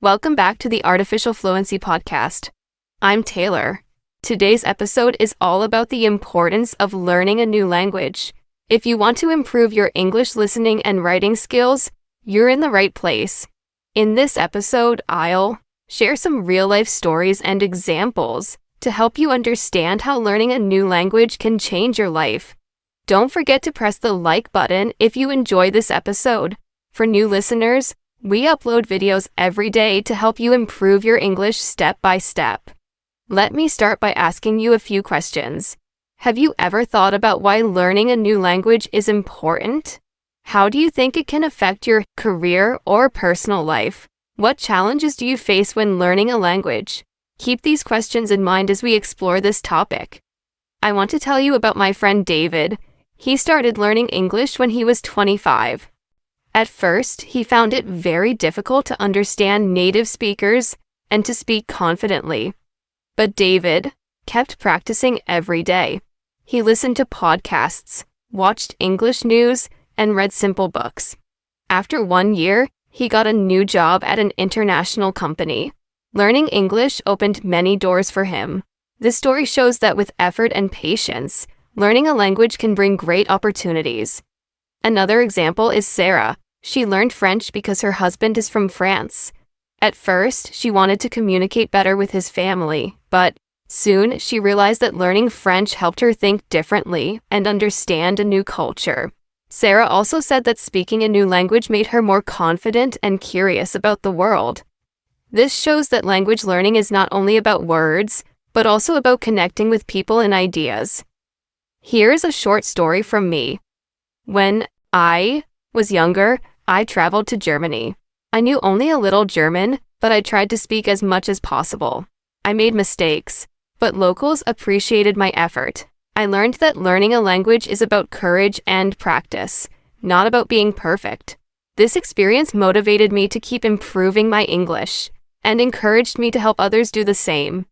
Welcome back to the Artificial Fluency Podcast. I'm Taylor. Today's episode is all about the importance of learning a new language. If you want to improve your English listening and writing skills, you're in the right place. In this episode, I'll share some real-life stories and examples to help you understand how learning a new language can change your life. Don't forget to press the like button if you enjoy this episode. For new listeners, we upload videos every day to help you improve your English step by step. Let me start by asking you a few questions. Have you ever thought about why learning a new language is important? How do you think it can affect your career or personal life? What challenges do you face when learning a language? Keep these questions in mind as we explore this topic. I want to tell you about my friend David. He started learning English when he was 25. At first, he found it very difficult to understand native speakers and to speak confidently. But David kept practicing every day. He listened to podcasts, watched English news, and read simple books. After 1 year, he got a new job at an international company. Learning English opened many doors for him. This story shows that with effort and patience, learning a language can bring great opportunities. Another example is Sarah. She learned French because her husband is from France. At first, she wanted to communicate better with his family, but soon she realized that learning French helped her think differently and understand a new culture. Sarah also said that speaking a new language made her more confident and curious about the world. This shows that language learning is not only about words, but also about connecting with people and ideas. Here's a short story from me. When I was younger, I traveled to Germany. I knew only a little German, but I tried to speak as much as possible. I made mistakes, but locals appreciated my effort. I learned that learning a language is about courage and practice, not about being perfect. This experience motivated me to keep improving my English and encouraged me to help others do the same.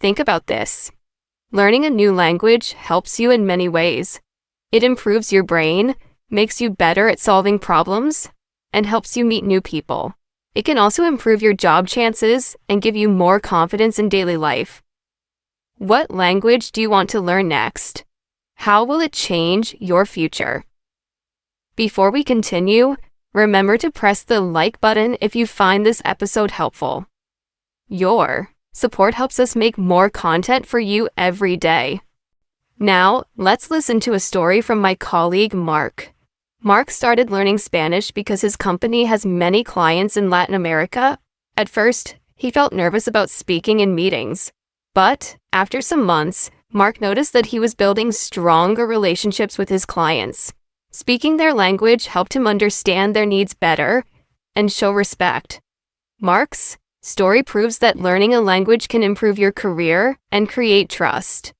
Think about this. Learning a new language helps you in many ways. It improves your brain, makes you better at solving problems, and helps you meet new people. It can also improve your job chances and give you more confidence in daily life. What language do you want to learn next? How will it change your future? Before we continue, remember to press the like button if you find this episode helpful. Your support helps us make more content for you every day. Now, let's listen to a story from my colleague Mark. Mark started learning Spanish because his company has many clients in Latin America. At first, he felt nervous about speaking in meetings. But after some months, Mark noticed that he was building stronger relationships with his clients. Speaking their language helped him understand their needs better and show respect. Mark's story proves that learning a language can improve your career and create trust.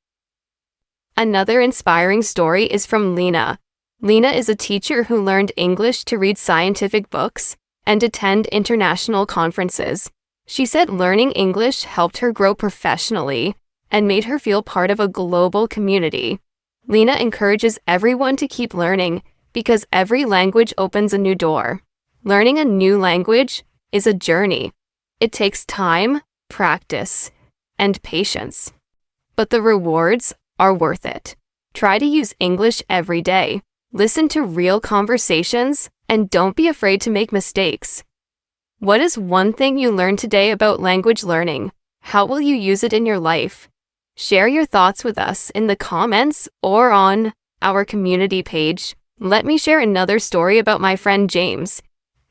Another inspiring story is from Lena. Lena is a teacher who learned English to read scientific books and attend international conferences. She said learning English helped her grow professionally and made her feel part of a global community. Lena encourages everyone to keep learning because every language opens a new door. Learning a new language is a journey. It takes time, practice, and patience. But the rewards are worth it. Try to use English every day. Listen to real conversations and don't be afraid to make mistakes. What is one thing you learned today about language learning? How will you use it in your life? Share your thoughts with us in the comments or on our community page. Let me share another story about my friend James.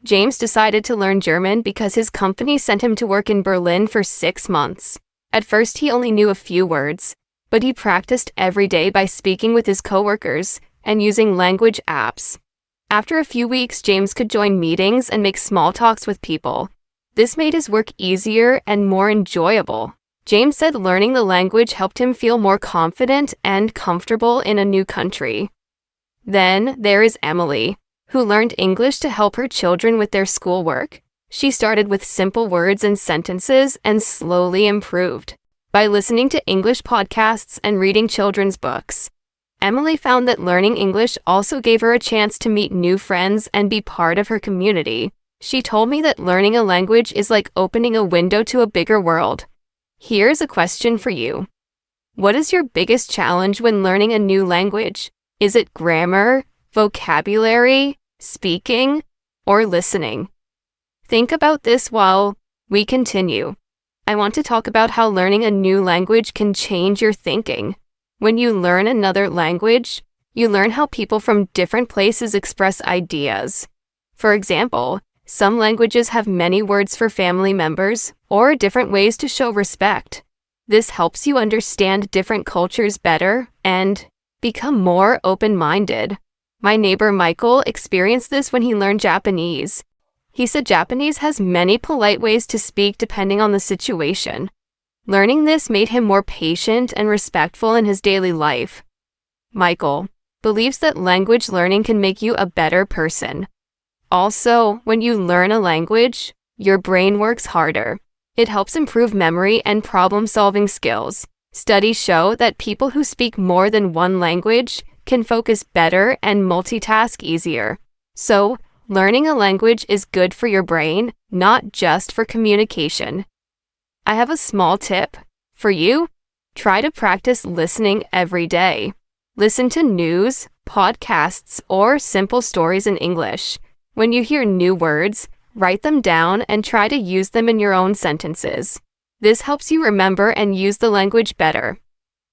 James decided to learn German because his company sent him to work in Berlin for 6 months. At first, he only knew a few words, but he practiced every day by speaking with his coworkers and using language apps. After a few weeks, James could join meetings and make small talks with people. This made his work easier and more enjoyable. James said learning the language helped him feel more confident and comfortable in a new country. Then there is Emily, who learned English to help her children with their schoolwork. She started with simple words and sentences and slowly improved. By listening to English podcasts and reading children's books, Emily found that learning English also gave her a chance to meet new friends and be part of her community. She told me that learning a language is like opening a window to a bigger world. Here's a question for you. What is your biggest challenge when learning a new language? Is it grammar, vocabulary, speaking, or listening? Think about this while we continue. I want to talk about how learning a new language can change your thinking. When you learn another language, you learn how people from different places express ideas. For example, some languages have many words for family members or different ways to show respect. This helps you understand different cultures better and become more open-minded. My neighbor Michael experienced this when he learned Japanese. He said Japanese has many polite ways to speak depending on the situation. Learning this made him more patient and respectful in his daily life. Michael believes that language learning can make you a better person. Also, when you learn a language, your brain works harder. It helps improve memory and problem-solving skills. Studies show that people who speak more than one language can focus better and multitask easier. So, learning a language is good for your brain, not just for communication. I have a small tip for you. Try to practice listening every day. Listen to news, podcasts, or simple stories in English. When you hear new words, write them down and try to use them in your own sentences. This helps you remember and use the language better.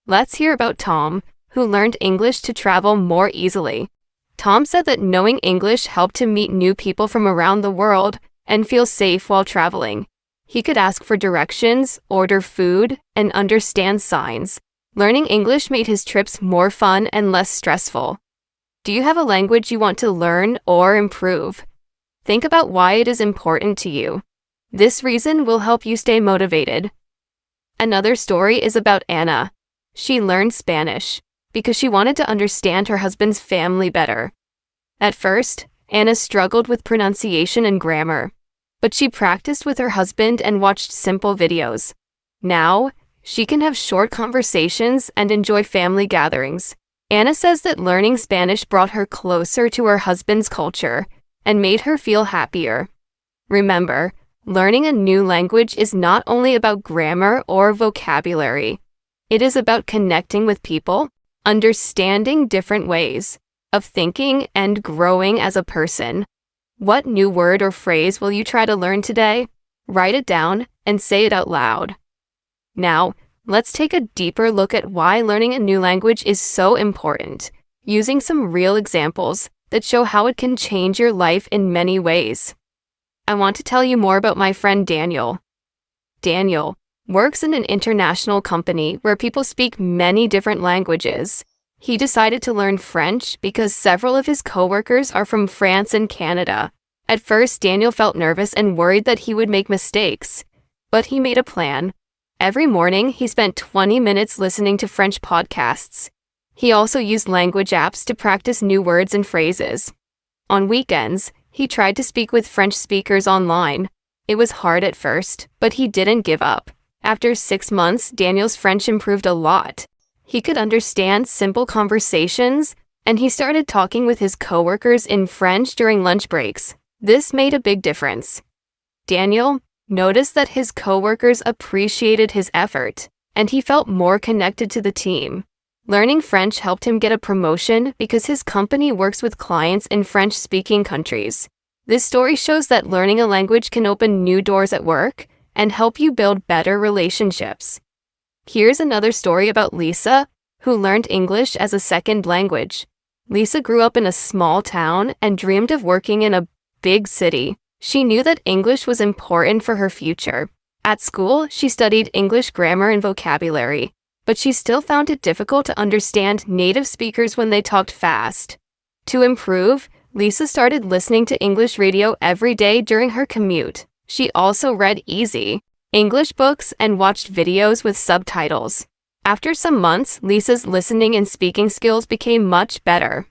Let's hear about Tom, who learned English to travel more easily. Tom said that knowing English helped him meet new people from around the world and feel safe while traveling. He could ask for directions, order food, and understand signs. Learning English made his trips more fun and less stressful. Do you have a language you want to learn or improve? Think about why it is important to you. This reason will help you stay motivated. Another story is about Anna. She learned Spanish because she wanted to understand her husband's family better. At first, Anna struggled with pronunciation and grammar, but she practiced with her husband and watched simple videos. Now, she can have short conversations and enjoy family gatherings. Anna says that learning Spanish brought her closer to her husband's culture and made her feel happier. Remember, learning a new language is not only about grammar or vocabulary. It is about connecting with people, understanding different ways of thinking, and growing as a person. What new word or phrase will you try to learn today? Write it down and say it out loud. Now, let's take a deeper look at why learning a new language is so important, using some real examples that show how it can change your life in many ways. I want to tell you more about my friend Daniel. Daniel works in an international company where people speak many different languages. He decided to learn French because several of his coworkers are from France and Canada. At first, Daniel felt nervous and worried that he would make mistakes, but he made a plan. Every morning, he spent 20 minutes listening to French podcasts. He also used language apps to practice new words and phrases. On weekends, he tried to speak with French speakers online. It was hard at first, but he didn't give up. After 6 months, Daniel's French improved a lot. He could understand simple conversations, and he started talking with his coworkers in French during lunch breaks. This made a big difference. Daniel noticed that his coworkers appreciated his effort, and he felt more connected to the team. Learning French helped him get a promotion because his company works with clients in French-speaking countries. This story shows that learning a language can open new doors at work and help you build better relationships. Here's another story about Lisa, who learned English as a second language. Lisa grew up in a small town and dreamed of working in a big city. She knew that English was important for her future. At school, she studied English grammar and vocabulary, but she still found it difficult to understand native speakers when they talked fast. To improve, Lisa started listening to English radio every day during her commute. She also read easy English books and watched videos with subtitles. After some months, Lisa's listening and speaking skills became much better.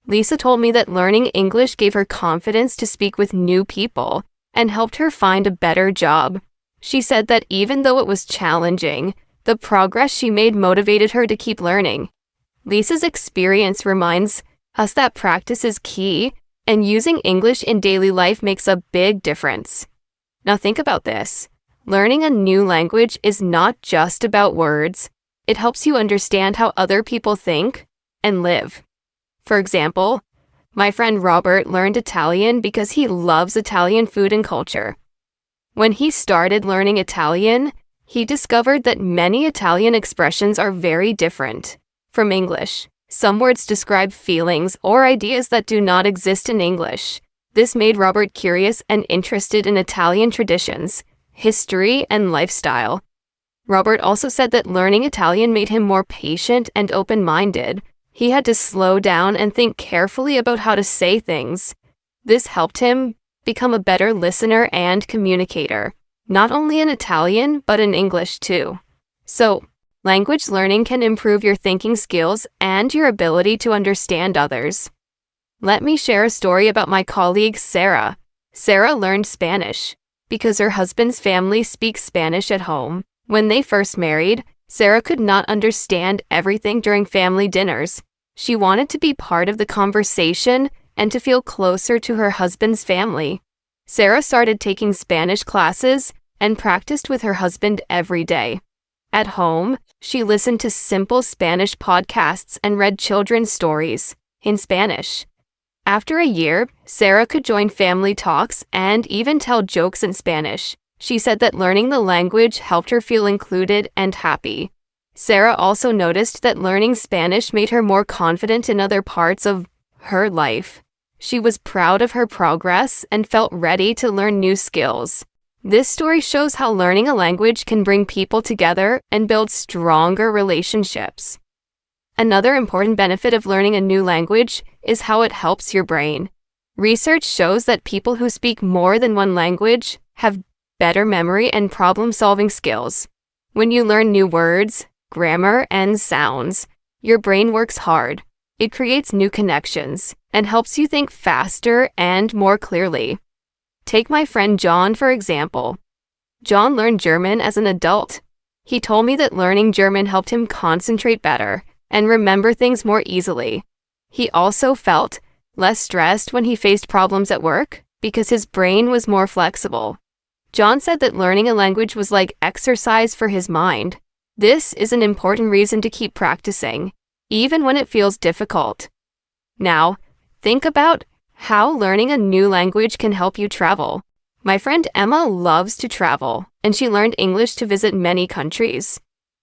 Lisa told me that learning English gave her confidence to speak with new people and helped her find a better job. She said that even though it was challenging, the progress she made motivated her to keep learning. Lisa's experience reminds us that practice is key, and using English in daily life makes a big difference. Now think about this. Learning a new language is not just about words. It helps you understand how other people think and live. For example, my friend Robert learned Italian because he loves Italian food and culture. When he started learning Italian, he discovered that many Italian expressions are very different from English. Some words describe feelings or ideas that do not exist in English. This made Robert curious and interested in Italian traditions, history, and lifestyle. Robert also said that learning Italian made him more patient and open-minded. He had to slow down and think carefully about how to say things. This helped him become a better listener and communicator, not only in Italian, but in English too. So, language learning can improve your thinking skills and your ability to understand others. Let me share a story about my colleague Sarah. Sarah learned Spanish because her husband's family speaks Spanish at home. When they first married, Sarah could not understand everything during family dinners. She wanted to be part of the conversation and to feel closer to her husband's family. Sarah started taking Spanish classes and practiced with her husband every day. At home, she listened to simple Spanish podcasts and read children's stories in Spanish. After a year, Sarah could join family talks and even tell jokes in Spanish. She said that learning the language helped her feel included and happy. Sarah also noticed that learning Spanish made her more confident in other parts of her life. She was proud of her progress and felt ready to learn new skills. This story shows how learning a language can bring people together and build stronger relationships. Another important benefit of learning a new language is how it helps your brain. Research shows that people who speak more than one language have better memory and problem-solving skills. When you learn new words, grammar, and sounds, your brain works hard. It creates new connections and helps you think faster and more clearly. Take my friend John, for example. John learned German as an adult. He told me that learning German helped him concentrate better and remember things more easily. He also felt less stressed when he faced problems at work because his brain was more flexible. John said that learning a language was like exercise for his mind. This is an important reason to keep practicing, even when it feels difficult. Now, think about how learning a new language can help you travel. My friend Emma loves to travel, and she learned English to visit many countries.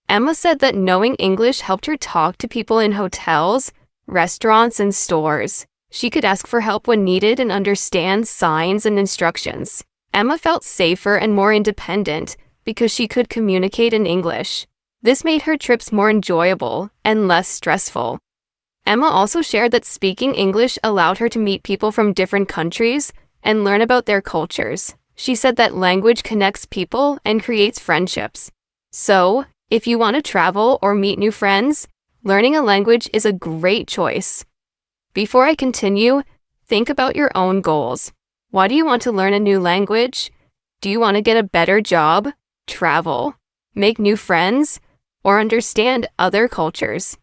Emma said that knowing English helped her talk to people in hotels, restaurants, and stores. She could ask for help when needed and understand signs and instructions. Emma felt safer and more independent because she could communicate in English. This made her trips more enjoyable and less stressful. Emma also shared that speaking English allowed her to meet people from different countries and learn about their cultures. She said that language connects people and creates friendships. So, if you want to travel or meet new friends, learning a language is a great choice. Before I continue, think about your own goals. Why do you want to learn a new language? Do you want to get a better job, travel, make new friends, or understand other cultures?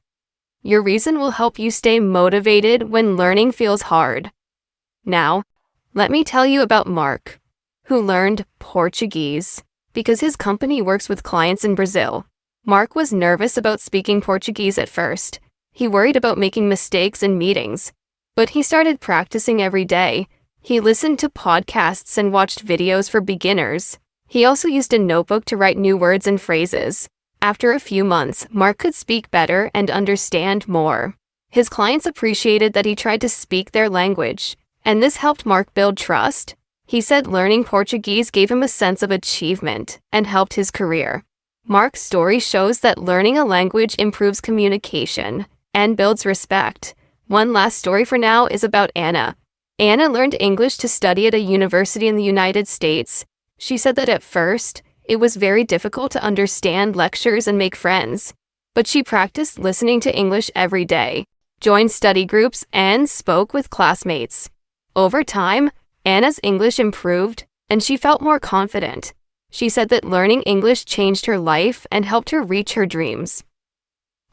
Your reason will help you stay motivated when learning feels hard. Now, let me tell you about Mark, who learned Portuguese because his company works with clients in Brazil. Mark was nervous about speaking Portuguese at first. He worried about making mistakes in meetings, but he started practicing every day. He listened to podcasts and watched videos for beginners. He also used a notebook to write new words and phrases. After a few months, Mark could speak better and understand more. His clients appreciated that he tried to speak their language, and this helped Mark build trust. He said learning Portuguese gave him a sense of achievement and helped his career. Mark's story shows that learning a language improves communication and builds respect. One last story for now is about Anna. Anna learned English to study at a university in the United States. She said that at first, it was very difficult to understand lectures and make friends, but she practiced listening to English every day, joined study groups, and spoke with classmates. Over time, Anna's English improved, and she felt more confident. She said that learning English changed her life and helped her reach her dreams.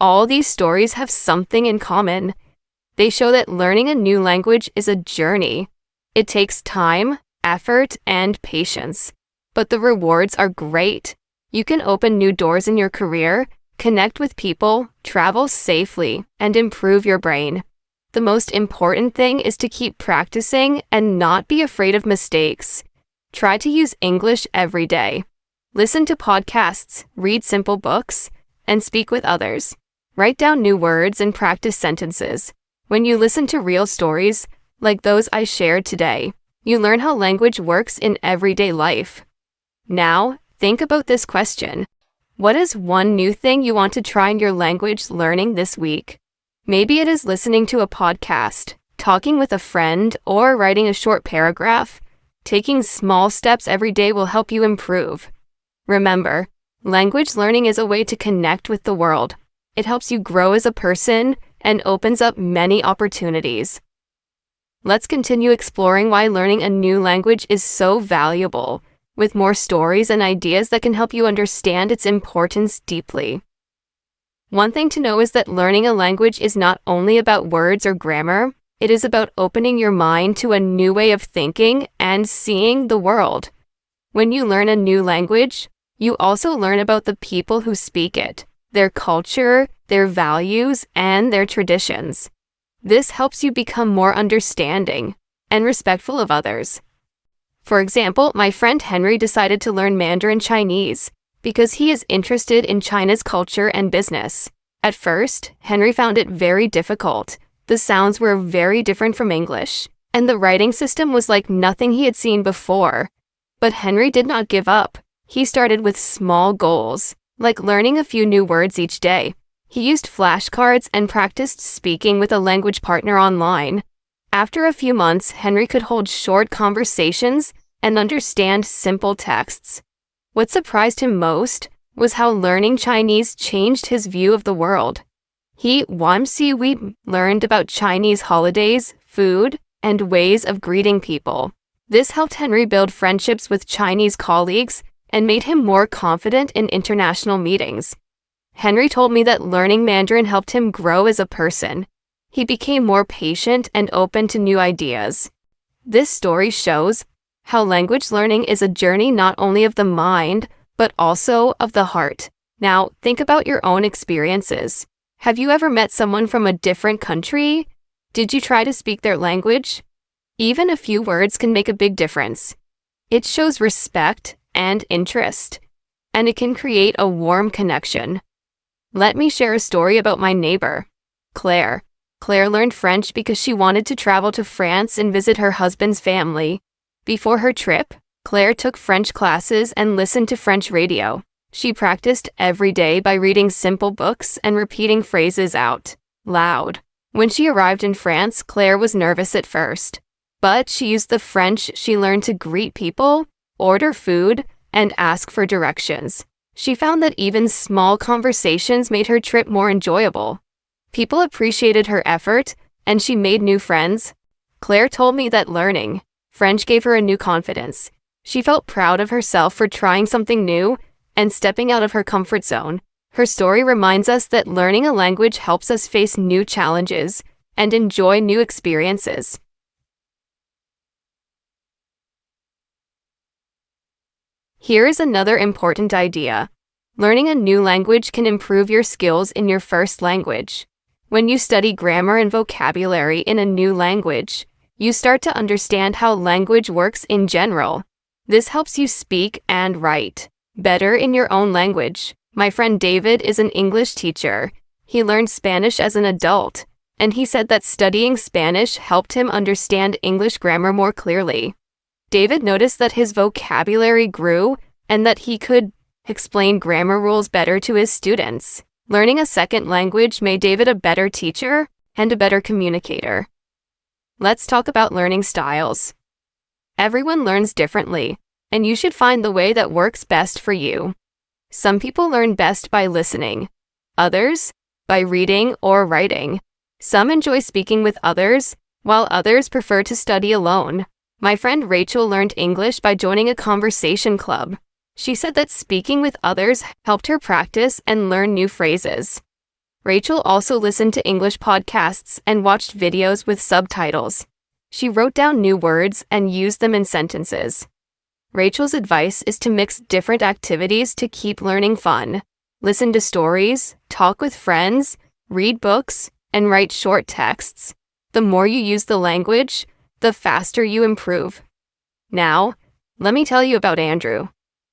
all these stories have something in common. They show that learning a new language is a journey. It takes time, effort, and patience. But the rewards are great. You can open new doors in your career, connect with people, travel safely, and improve your brain. The most important thing is to keep practicing and not be afraid of mistakes. Try to use English every day. Listen to podcasts, read simple books, and speak with others. Write down new words and practice sentences. When you listen to real stories, like those I shared today, you learn how language works in everyday life. Now, think about this question. What is one new thing you want to try in your language learning this week? Maybe it is listening to a podcast, talking with a friend, or writing a short paragraph. Taking small steps every day will help you improve. Remember, language learning is a way to connect with the world. It helps you grow as a person and opens up many opportunities. Let's continue exploring why learning a new language is so valuable, with more stories and ideas that can help you understand its importance deeply. One thing to know is that learning a language is not only about words or grammar, it is about opening your mind to a new way of thinking and seeing the world. When you learn a new language, you also learn about the people who speak it, their culture, their values, and their traditions. This helps you become more understanding and respectful of others. For example, my friend Henry decided to learn Mandarin Chinese because he is interested in China's culture and business. At first, Henry found it very difficult. The sounds were very different from English, and the writing system was like nothing he had seen before. But Henry did not give up. He started with small goals, like learning a few new words each day. He used flashcards and practiced speaking with a language partner online. After a few months, Henry could hold short conversations and understand simple texts. What surprised him most was how learning Chinese changed his view of the world. We learned about Chinese holidays, food, and ways of greeting people. This helped Henry build friendships with Chinese colleagues and made him more confident in international meetings. Henry told me that learning Mandarin helped him grow as a person. He became more patient and open to new ideas. This story shows how language learning is a journey not only of the mind, but also of the heart. Now, think about your own experiences. Have you ever met someone from a different country? Did you try to speak their language? Even a few words can make a big difference. It shows respect and interest, and it can create a warm connection. Let me share a story about my neighbor, Claire. Claire learned French because she wanted to travel to France and visit her husband's family. Before her trip, Claire took French classes and listened to French radio. She practiced every day by reading simple books and repeating phrases out loud. When she arrived in France, Claire was nervous at first, but she used the French she learned to greet people, order food, and ask for directions. She found that even small conversations made her trip more enjoyable. People appreciated her effort, and she made new friends. Claire told me that learning French gave her a new confidence. She felt proud of herself for trying something new and stepping out of her comfort zone. Her story reminds us that learning a language helps us face new challenges and enjoy new experiences. Here is another important idea. Learning a new language can improve your skills in your first language. When you study grammar and vocabulary in a new language, you start to understand how language works in general. This helps you speak and write better in your own language. My friend David is an English teacher. He learned Spanish as an adult, and he said that studying Spanish helped him understand English grammar more clearly. David noticed that his vocabulary grew and that he could explain grammar rules better to his students. Learning a second language made David a better teacher and a better communicator. Let's talk about learning styles. Everyone learns differently, and you should find the way that works best for you. Some people learn best by listening, others by reading or writing. Some enjoy speaking with others, while others prefer to study alone. My friend Rachel learned English by joining a conversation club. She said that speaking with others helped her practice and learn new phrases. Rachel also listened to English podcasts and watched videos with subtitles. She wrote down new words and used them in sentences. Rachel's advice is to mix different activities to keep learning fun. Listen to stories, talk with friends, read books, and write short texts. The more you use the language, the faster you improve. Now, let me tell you about Andrew.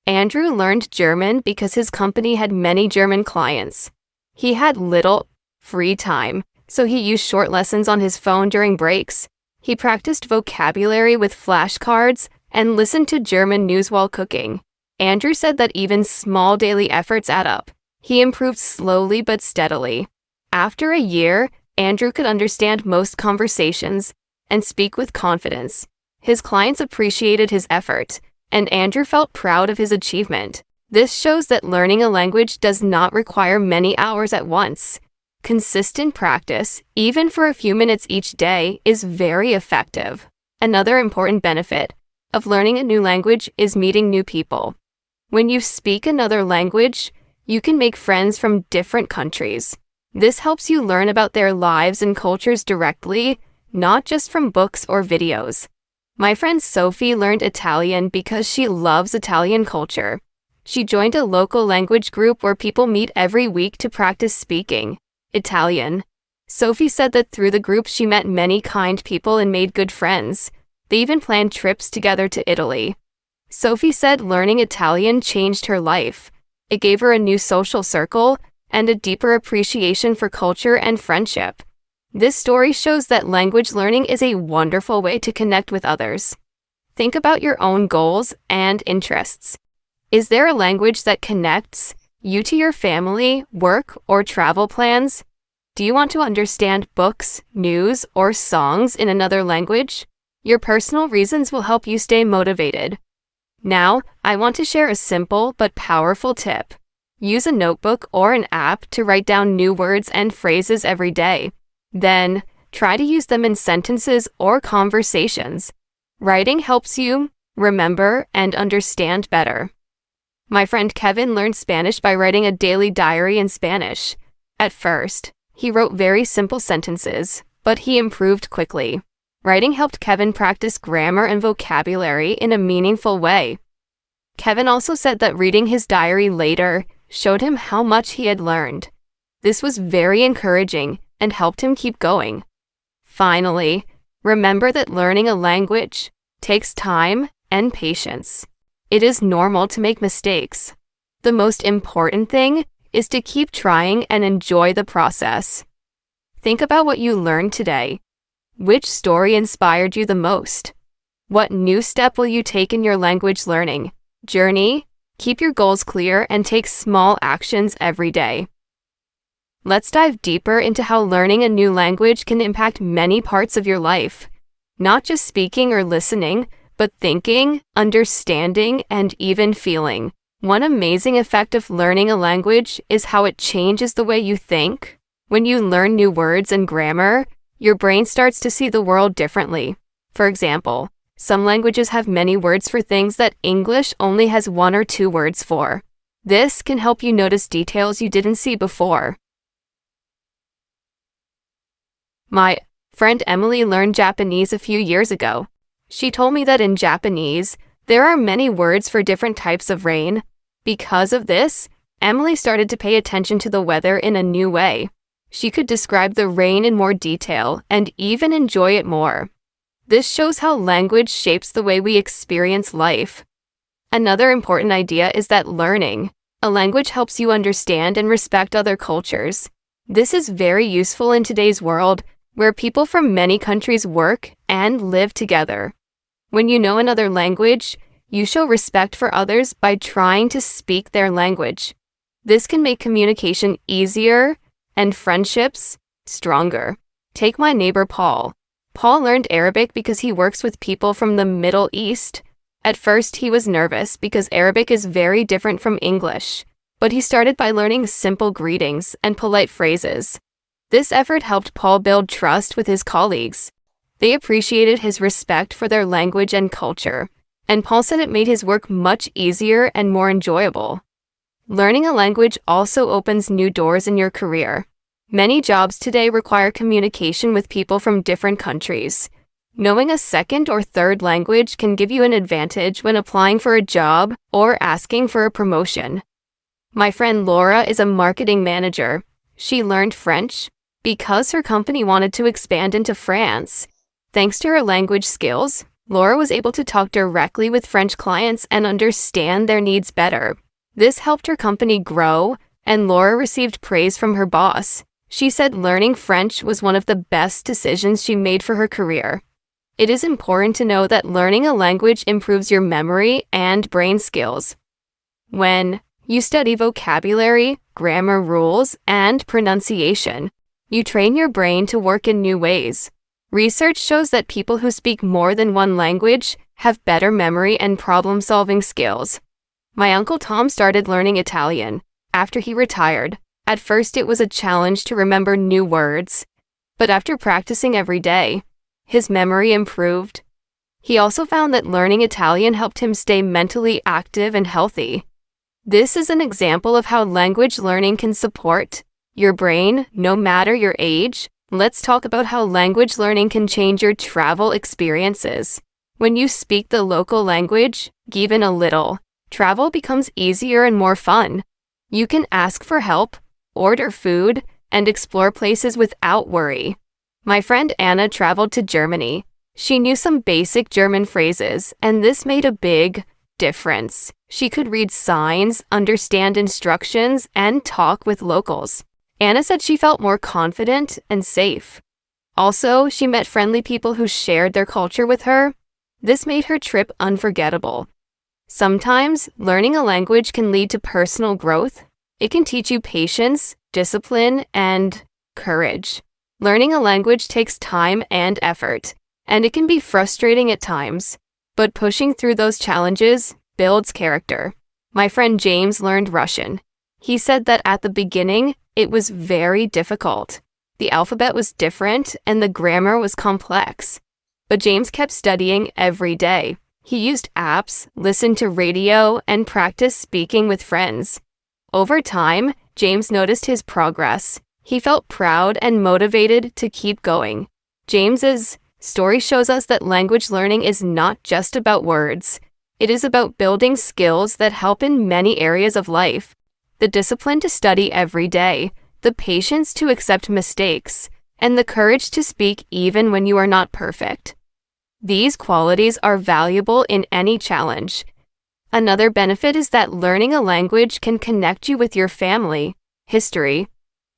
Andrew learned German because his company had many German clients. He had little free time, so he used short lessons on his phone during breaks. He practiced vocabulary with flashcards and listened to German news while cooking. Andrew said that even small daily efforts add up. He improved slowly but steadily. After a year, Andrew could understand most conversations and speak with confidence. His clients appreciated his effort, and Andrew felt proud of his achievement. This shows that learning a language does not require many hours at once. Consistent practice, even for a few minutes each day, is very effective. Another important benefit of learning a new language is meeting new people. When you speak another language, you can make friends from different countries. This helps you learn about their lives and cultures directly, not just from books or videos. My friend Sophie learned Italian because she loves Italian culture. She joined a local language group where people meet every week to practice speaking Italian. Sophie said that through the group she met many kind people and made good friends. They even planned trips together to Italy. Sophie said learning Italian changed her life. It gave her a new social circle and a deeper appreciation for culture and friendship. This story shows that language learning is a wonderful way to connect with others. Think about your own goals and interests. Is there a language that connects you to your family, work, or travel plans? Do you want to understand books, news, or songs in another language? Your personal reasons will help you stay motivated. Now, I want to share a simple but powerful tip. Use a notebook or an app to write down new words and phrases every day. Then, try to use them in sentences or conversations. Writing helps you remember and understand better. My friend Kevin learned Spanish by writing a daily diary in Spanish. At first, he wrote very simple sentences, but he improved quickly. Writing helped Kevin practice grammar and vocabulary in a meaningful way. Kevin also said that reading his diary later showed him how much he had learned. This was very encouraging and helped him keep going. Finally, remember that learning a language takes time and patience. It is normal to make mistakes. The most important thing is to keep trying and enjoy the process. Think about what you learned today. Which story inspired you the most? What new step will you take in your language learning journey? Keep your goals clear and take small actions every day. Let's dive deeper into how learning a new language can impact many parts of your life. Not just speaking or listening, but thinking, understanding, and even feeling. One amazing effect of learning a language is how it changes the way you think. When you learn new words and grammar, your brain starts to see the world differently. For example, some languages have many words for things that English only has one or two words for. This can help you notice details you didn't see before. My friend Emily learned Japanese a few years ago. She told me that in Japanese, there are many words for different types of rain. Because of this, Emily started to pay attention to the weather in a new way. She could describe the rain in more detail and even enjoy it more. This shows how language shapes the way we experience life. Another important idea is that learning a language helps you understand and respect other cultures. This is very useful in today's world, where people from many countries work and live together. When you know another language, you show respect for others by trying to speak their language. This can make communication easier and friendships stronger. Take my neighbor Paul. Paul learned Arabic because he works with people from the Middle East. At first, he was nervous because Arabic is very different from English, but he started by learning simple greetings and polite phrases. This effort helped Paul build trust with his colleagues. They appreciated his respect for their language and culture, and Paul said it made his work much easier and more enjoyable. Learning a language also opens new doors in your career. Many jobs today require communication with people from different countries. Knowing a second or third language can give you an advantage when applying for a job or asking for a promotion. My friend Laura is a marketing manager. She learned French because her company wanted to expand into France. Thanks to her language skills, Laura was able to talk directly with French clients and understand their needs better. This helped her company grow, and Laura received praise from her boss. She said learning French was one of the best decisions she made for her career. It is important to know that learning a language improves your memory and brain skills. When you study vocabulary, grammar rules, and pronunciation, you train your brain to work in new ways. Research shows that people who speak more than one language have better memory and problem-solving skills. My Uncle Tom started learning Italian after he retired. At first, it was a challenge to remember new words, but after practicing every day, his memory improved. He also found that learning Italian helped him stay mentally active and healthy. This is an example of how language learning can support your brain, no matter your age. Let's talk about how language learning can change your travel experiences. When you speak the local language, even a little, travel becomes easier and more fun. You can ask for help, order food, and explore places without worry. My friend Anna traveled to Germany. She knew some basic German phrases, and this made a big difference. She could read signs, understand instructions, and talk with locals. Anna said she felt more confident and safe. Also, she met friendly people who shared their culture with her. This made her trip unforgettable. Sometimes, learning a language can lead to personal growth. It can teach you patience, discipline, and courage. Learning a language takes time and effort, and it can be frustrating at times. But pushing through those challenges builds character. My friend James learned Russian. He said that at the beginning, it was very difficult. The alphabet was different and the grammar was complex. But James kept studying every day. He used apps, listened to radio, and practiced speaking with friends. Over time, James noticed his progress. He felt proud and motivated to keep going. James's story shows us that language learning is not just about words. It is about building skills that help in many areas of life. The discipline to study every day, the patience to accept mistakes, and the courage to speak even when you are not perfect. These qualities are valuable in any challenge. Another benefit is that learning a language can connect you with your family, history.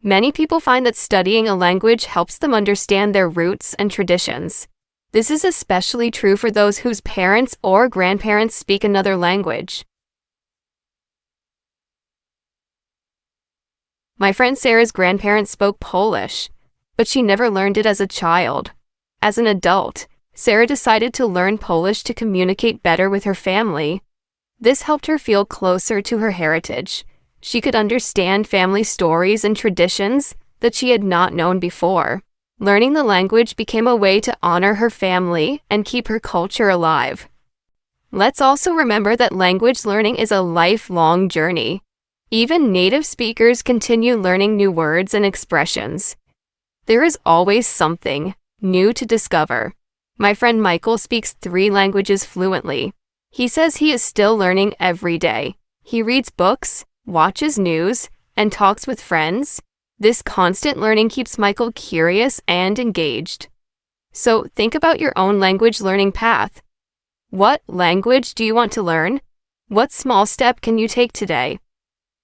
Many people find that studying a language helps them understand their roots and traditions. This is especially true for those whose parents or grandparents speak another language. My friend Sarah's grandparents spoke Polish, but she never learned it as a child. As an adult, Sarah decided to learn Polish to communicate better with her family. This helped her feel closer to her heritage. She could understand family stories and traditions that she had not known before. Learning the language became a way to honor her family and keep her culture alive. Let's also remember that language learning is a lifelong journey. Even native speakers continue learning new words and expressions. There is always something new to discover. My friend Michael speaks 3 languages fluently. He says he is still learning every day. He reads books, watches news, and talks with friends. This constant learning keeps Michael curious and engaged. So think about your own language learning path. What language do you want to learn? What small step can you take today?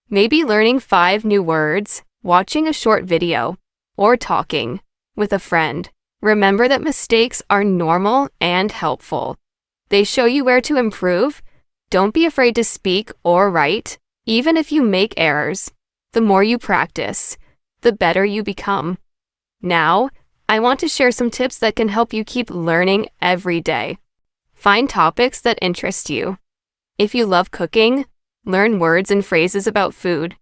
Maybe learning 5 new words, watching a short video, or talking with a friend. Remember that mistakes are normal and helpful. They show you where to improve. Don't be afraid to speak or write, even if you make errors. The more you practice, the better you become. Now, I want to share some tips that can help you keep learning every day. Find topics that interest you. If you love cooking, learn words and phrases about food.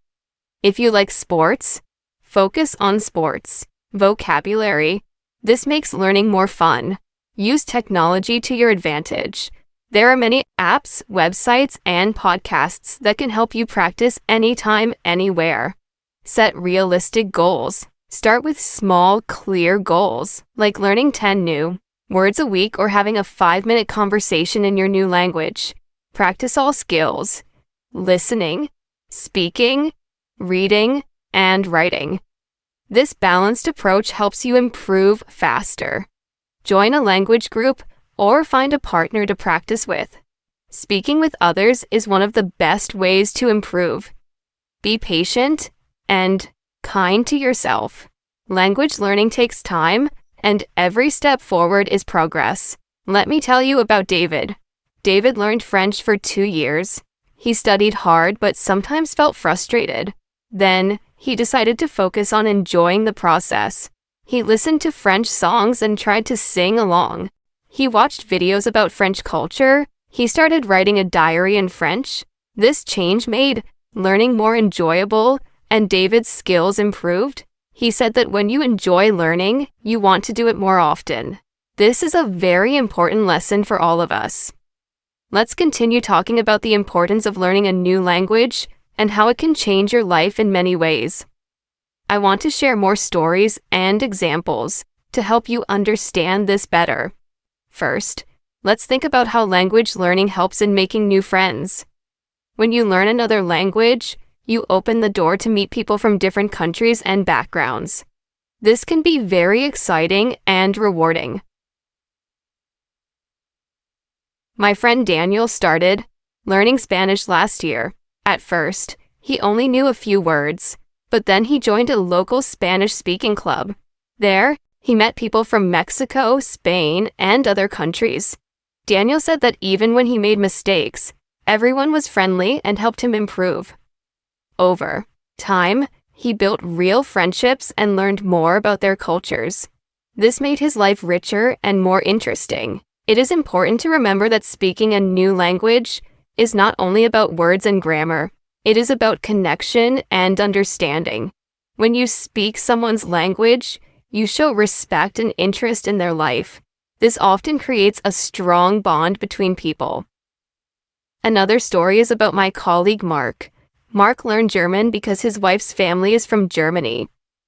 If you like sports, focus on sports. Vocabulary. This makes learning more fun. Use technology to your advantage. There are many apps, websites, and podcasts that can help you practice anytime, anywhere. Set realistic goals. Start with small, clear goals, like learning 10 new words a week or having a 5-minute conversation in your new language. Practice all skills: listening, speaking, reading, and writing. This balanced approach helps you improve faster. Join a language group or find a partner to practice with. Speaking with others is one of the best ways to improve. Be patient and kind to yourself. Language learning takes time, and every step forward is progress. Let me tell you about David. David learned French for 2 years. He studied hard but sometimes felt frustrated. Then, he decided to focus on enjoying the process. He listened to French songs and tried to sing along. He watched videos about French culture. He started writing a diary in French. This change made learning more enjoyable, and David's skills improved. He said that when you enjoy learning, you want to do it more often. This is a very important lesson for all of us. Let's continue talking about the importance of learning a new language and how it can change your life in many ways. I want to share more stories and examples to help you understand this better. First, let's think about how language learning helps in making new friends. When you learn another language, you open the door to meet people from different countries and backgrounds. This can be very exciting and rewarding. My friend Daniel started learning Spanish last year. At first, he only knew a few words, but then he joined a local Spanish-speaking club. There, he met people from Mexico, Spain, and other countries. Daniel said that even when he made mistakes, everyone was friendly and helped him improve. Over time, he built real friendships and learned more about their cultures. This made his life richer and more interesting. It is important to remember that speaking a new language is not only about words and grammar. It is about connection and understanding. When you speak someone's language, you show respect and interest in their life. This often creates a strong bond between people. Another story is about my colleague Mark. Mark learned German because his wife's family is from Germany.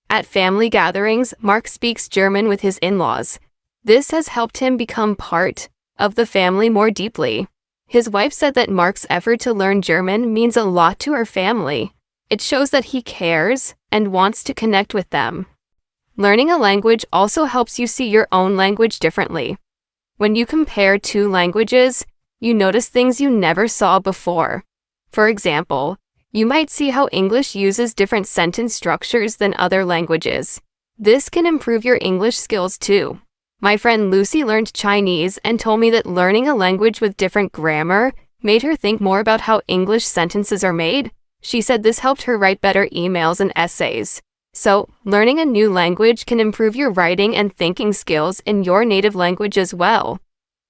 At family gatherings, Mark speaks German with his in-laws. This has helped him become part of the family more deeply. His wife said that Mark's effort to learn German means a lot to her family. It shows that he cares and wants to connect with them. Learning a language also helps you see your own language differently. When you compare two languages, you notice things you never saw before. For example, you might see how English uses different sentence structures than other languages. This can improve your English skills too. My friend Lucy learned Chinese and told me that learning a language with different grammar made her think more about how English sentences are made. She said this helped her write better emails and essays. So, learning a new language can improve your writing and thinking skills in your native language as well.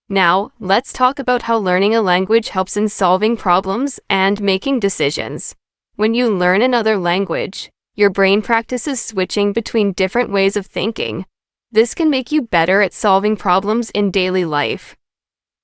Now, let's talk about how learning a language helps in solving problems and making decisions. When you learn another language, your brain practices switching between different ways of thinking. This can make you better at solving problems in daily life.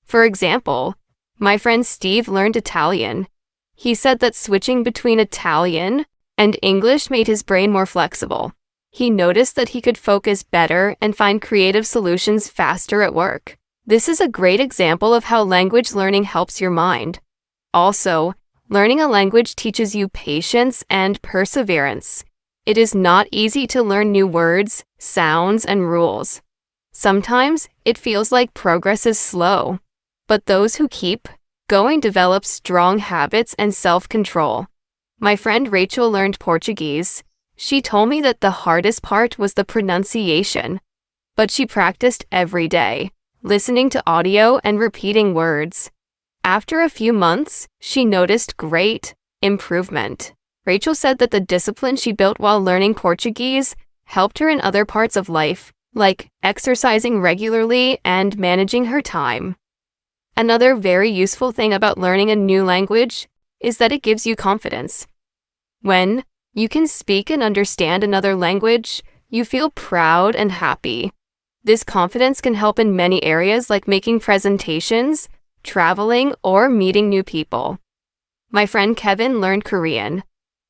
For example, my friend Steve learned Italian. He said that switching between Italian and English made his brain more flexible. He noticed that he could focus better and find creative solutions faster at work. This is a great example of how language learning helps your mind. Also, learning a language teaches you patience and perseverance. It is not easy to learn new words, sounds, and rules. Sometimes it feels like progress is slow, but those who keep going develop strong habits and self-control. My friend Rachel learned Portuguese. She told me that the hardest part was the pronunciation, but she practiced every day, listening to audio and repeating words. After a few months, she noticed great improvement. Rachel said that the discipline she built while learning Portuguese helped her in other parts of life, like exercising regularly and managing her time. Another very useful thing about learning a new language is that it gives you confidence. When you can speak and understand another language, you feel proud and happy. This confidence can help in many areas like making presentations, traveling, or meeting new people. My friend Kevin learned Korean.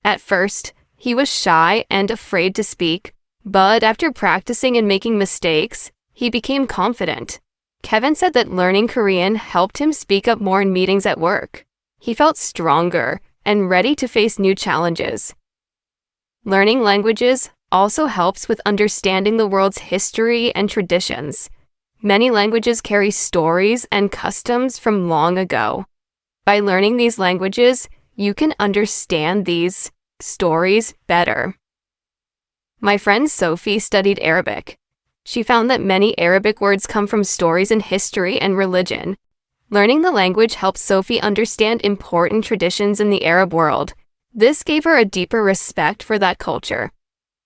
At first, he was shy and afraid to speak, But after practicing and making mistakes, he became confident. Kevin said that learning Korean helped him speak up more in meetings at work. He felt stronger and ready to face new challenges. Learning languages also helps with understanding the world's history and traditions. Many languages carry stories and customs from long ago. By learning these languages, you can understand these stories better. My friend Sophie studied Arabic. She found that many Arabic words come from stories in history and religion. Learning the language helps Sophie understand important traditions in the Arab world. This gave her a deeper respect for that culture.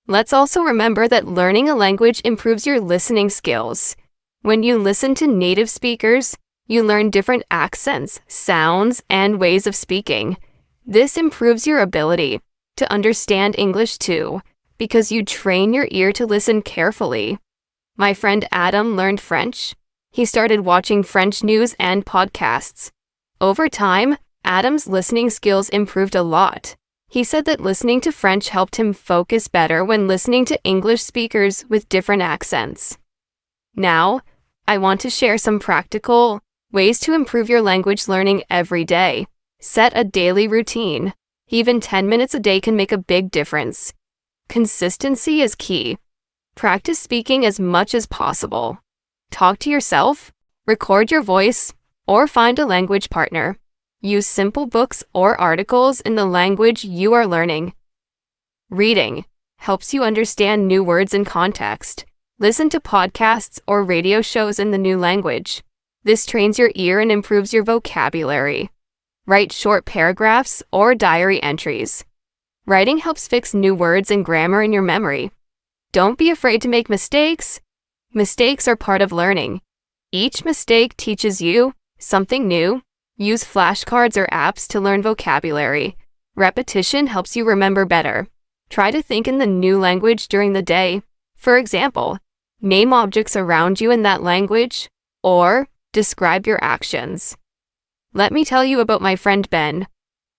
Let's also remember that learning a language improves your listening skills. When you listen to native speakers, you learn different accents, sounds, and ways of speaking. This improves your ability to understand English too, because you train your ear to listen carefully. My friend Adam learned French. He started watching French news and podcasts. Over time, Adam's listening skills improved a lot. He said that listening to French helped him focus better when listening to English speakers with different accents. Now, I want to share some practical ways to improve your language learning every day. Set a daily routine. Even 10 minutes a day can make a big difference. Consistency is key. Practice speaking as much as possible. Talk to yourself, record your voice, or find a language partner. Use simple books or articles in the language you are learning. Reading helps you understand new words in context. Listen to podcasts or radio shows in the new language. This trains your ear and improves your vocabulary. Write short paragraphs or diary entries. Writing helps fix new words and grammar in your memory. Don't be afraid to make mistakes. Mistakes are part of learning. Each mistake teaches you something new. Use flashcards or apps to learn vocabulary. Repetition helps you remember better. Try to think in the new language during the day. For example, name objects around you in that language, or describe your actions. Let me tell you about my friend Ben.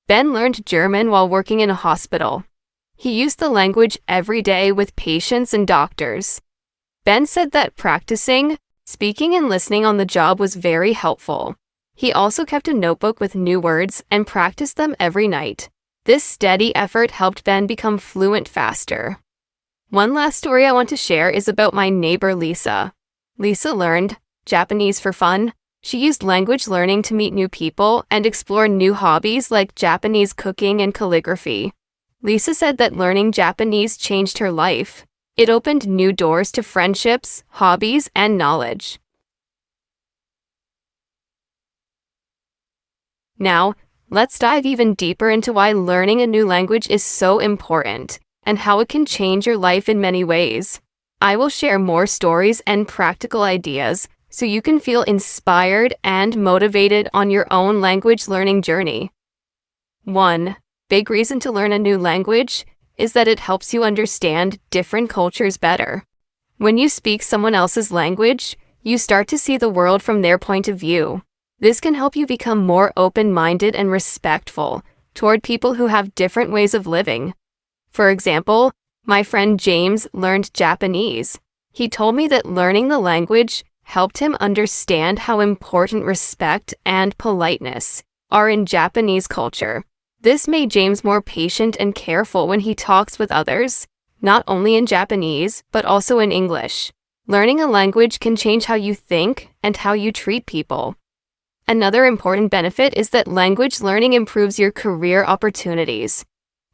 Ben learned German while working in a hospital. He used the language every day with patients and doctors. Ben said that practicing, speaking, and listening on the job was very helpful. He also kept a notebook with new words and practiced them every night. This steady effort helped Ben become fluent faster. One last story I want to share is about my neighbor Lisa. Lisa learned Japanese for fun. She used language learning to meet new people and explore new hobbies like Japanese cooking and calligraphy. Lisa said that learning Japanese changed her life. It opened new doors to friendships, hobbies, and knowledge. Now, let's dive even deeper into why learning a new language is so important and how it can change your life in many ways. I will share more stories and practical ideas so you can feel inspired and motivated on your own language learning journey. 1 big reason to learn a new language is that it helps you understand different cultures better. When you speak someone else's language, you start to see the world from their point of view. This can help you become more open-minded and respectful toward people who have different ways of living. For example, my friend James learned Japanese. He told me that learning the language helped him understand how important respect and politeness are in Japanese culture. This made James more patient and careful when he talks with others, not only in Japanese, but also in English. Learning a language can change how you think and how you treat people. Another important benefit is that language learning improves your career opportunities.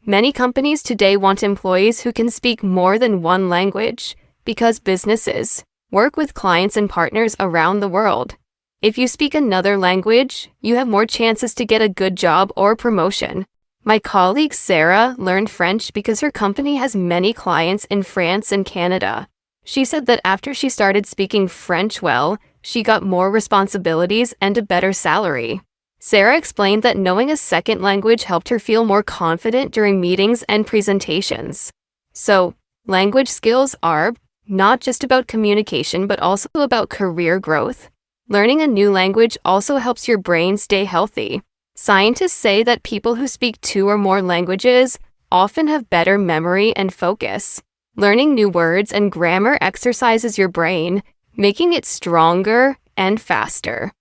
Many companies today want employees who can speak more than one language because businesses work with clients and partners around the world. If you speak another language, you have more chances to get a good job or promotion. My colleague Sarah learned French because her company has many clients in France and Canada. She said that after she started speaking French well, she got more responsibilities and a better salary. Sarah explained that knowing a second language helped her feel more confident during meetings and presentations. So, language skills are not just about communication, but also about career growth. Learning a new language also helps your brain stay healthy. Scientists say that people who speak 2 or more languages often have better memory and focus. Learning new words and grammar exercises your brain, making it stronger and faster.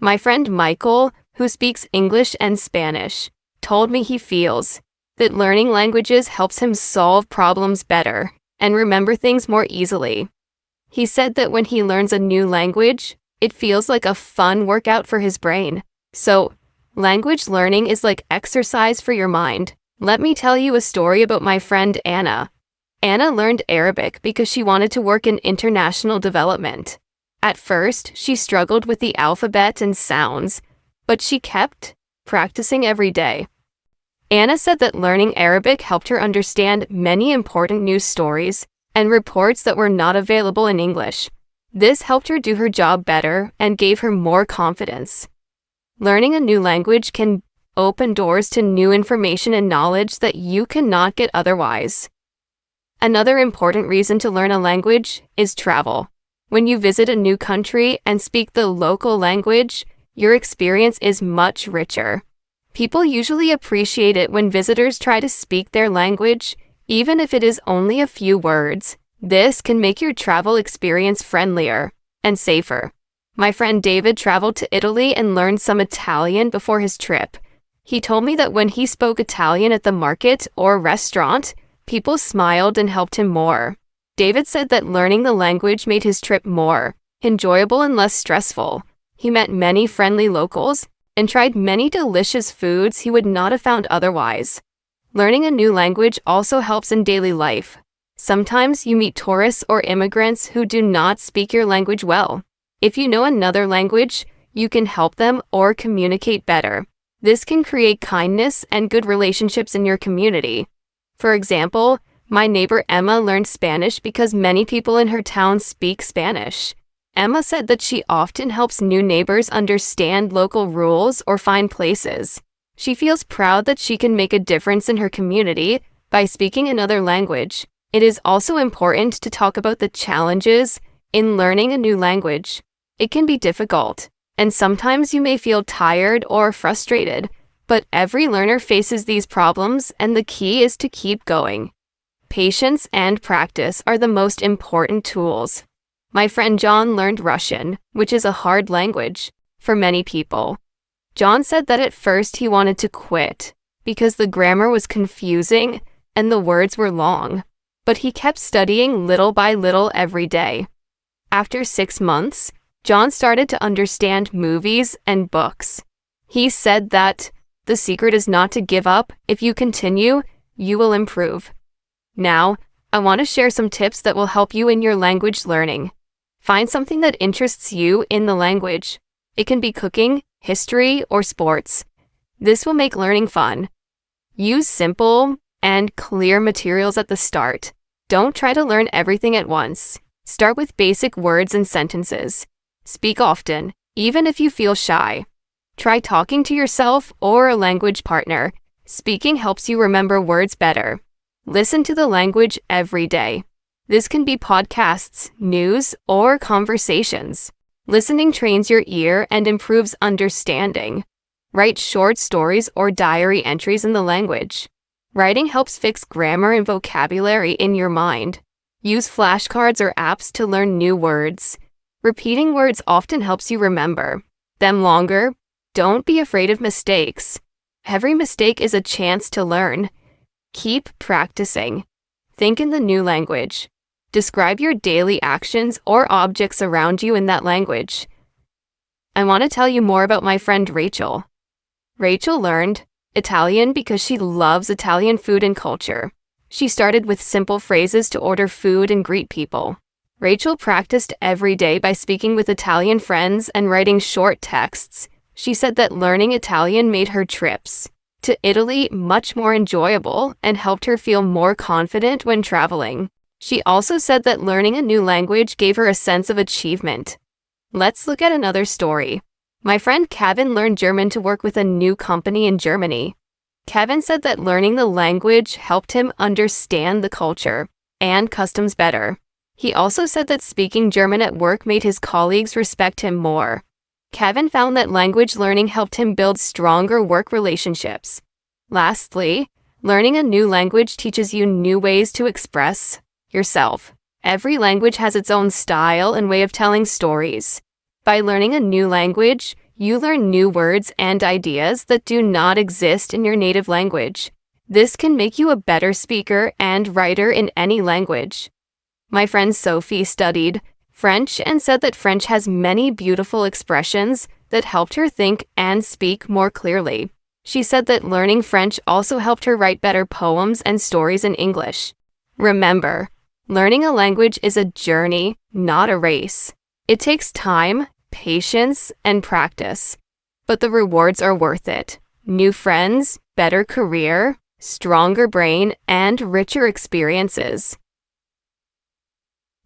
My friend Michael, who speaks English and Spanish, told me he feels that learning languages helps him solve problems better and remember things more easily. He said that when he learns a new language, it feels like a fun workout for his brain. So, language learning is like exercise for your mind. Let me tell you a story about my friend Anna. Anna learned Arabic because she wanted to work in international development. At first, she struggled with the alphabet and sounds, but she kept practicing every day. Anna said that learning Arabic helped her understand many important news stories and reports that were not available in English. This helped her do her job better and gave her more confidence. Learning a new language can open doors to new information and knowledge that you cannot get otherwise. Another important reason to learn a language is travel. When you visit a new country and speak the local language, your experience is much richer. People usually appreciate it when visitors try to speak their language, even if it is only a few words. This can make your travel experience friendlier and safer. My friend David traveled to Italy and learned some Italian before his trip. He told me that when he spoke Italian at the market or restaurant, people smiled and helped him more. David said that learning the language made his trip more enjoyable and less stressful. He met many friendly locals and tried many delicious foods he would not have found otherwise. Learning a new language also helps in daily life. Sometimes you meet tourists or immigrants who do not speak your language well. If you know another language, you can help them or communicate better. This can create kindness and good relationships in your community. For example, my neighbor Emma learned Spanish because many people in her town speak Spanish. Emma said that she often helps new neighbors understand local rules or find places. She feels proud that she can make a difference in her community by speaking another language. It is also important to talk about the challenges in learning a new language. It can be difficult, and sometimes you may feel tired or frustrated, but every learner faces these problems, and the key is to keep going. Patience and practice are the most important tools. My friend John learned Russian, which is a hard language for many people. John said that at first he wanted to quit because the grammar was confusing and the words were long, but he kept studying little by little every day. After 6 months, John started to understand movies and books. He said that the secret is not to give up. If you continue, you will improve. Now, I want to share some tips that will help you in your language learning. Find something that interests you in the language. It can be cooking, history, or sports. This will make learning fun. Use simple and clear materials at the start. Don't try to learn everything at once. Start with basic words and sentences. Speak often, even if you feel shy. Try talking to yourself or a language partner. Speaking helps you remember words better. Listen to the language every day. This can be podcasts, news, or conversations. Listening trains your ear and improves understanding. Write short stories or diary entries in the language. Writing helps fix grammar and vocabulary in your mind. Use flashcards or apps to learn new words. Repeating words often helps you remember them longer. Don't be afraid of mistakes. Every mistake is a chance to learn. Keep practicing. Think in the new language. Describe your daily actions or objects around you in that language. I want to tell you more about my friend Rachel. Rachel learned Italian because she loves Italian food and culture. She started with simple phrases to order food and greet people. Rachel practiced every day by speaking with Italian friends and writing short texts. She said that learning Italian made her trips to Italy much more enjoyable and helped her feel more confident when traveling. She also said that learning a new language gave her a sense of achievement. Let's look at another story. My friend Kevin learned German to work with a new company in Germany. Kevin said that learning the language helped him understand the culture and customs better. He also said that speaking German at work made his colleagues respect him more. Kevin found that language learning helped him build stronger work relationships. Lastly, learning a new language teaches you new ways to express yourself. Every language has its own style and way of telling stories. By learning a new language, you learn new words and ideas that do not exist in your native language. This can make you a better speaker and writer in any language. My friend Sophie studied French and said that French has many beautiful expressions that helped her think and speak more clearly. She said that learning French also helped her write better poems and stories in English. Remember, learning a language is a journey, not a race. It takes time, patience, and practice, but the rewards are worth it. New friends, better career, stronger brain, and richer experiences.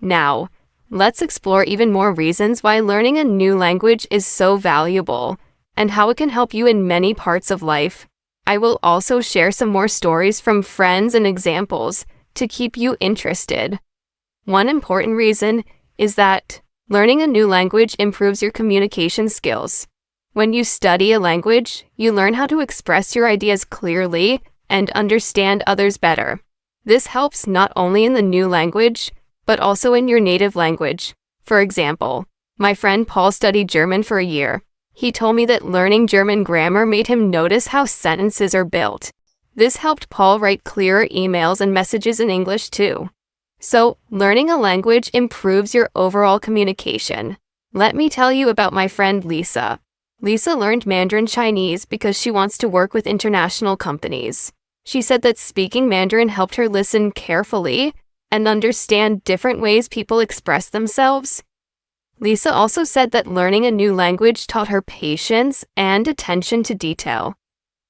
Now, let's explore even more reasons why learning a new language is so valuable and how it can help you in many parts of life. I will also share some more stories from friends and examples to keep you interested. One important reason is that learning a new language improves your communication skills. When you study a language, you learn how to express your ideas clearly and understand others better. This helps not only in the new language, but also in your native language. For example, my friend Paul studied German for a year. He told me that learning German grammar made him notice how sentences are built. This helped Paul write clearer emails and messages in English too. So, learning a language improves your overall communication. Let me tell you about my friend Lisa. Lisa learned Mandarin Chinese because she wants to work with international companies. She said that speaking Mandarin helped her listen carefully and understand different ways people express themselves. Lisa also said that learning a new language taught her patience and attention to detail.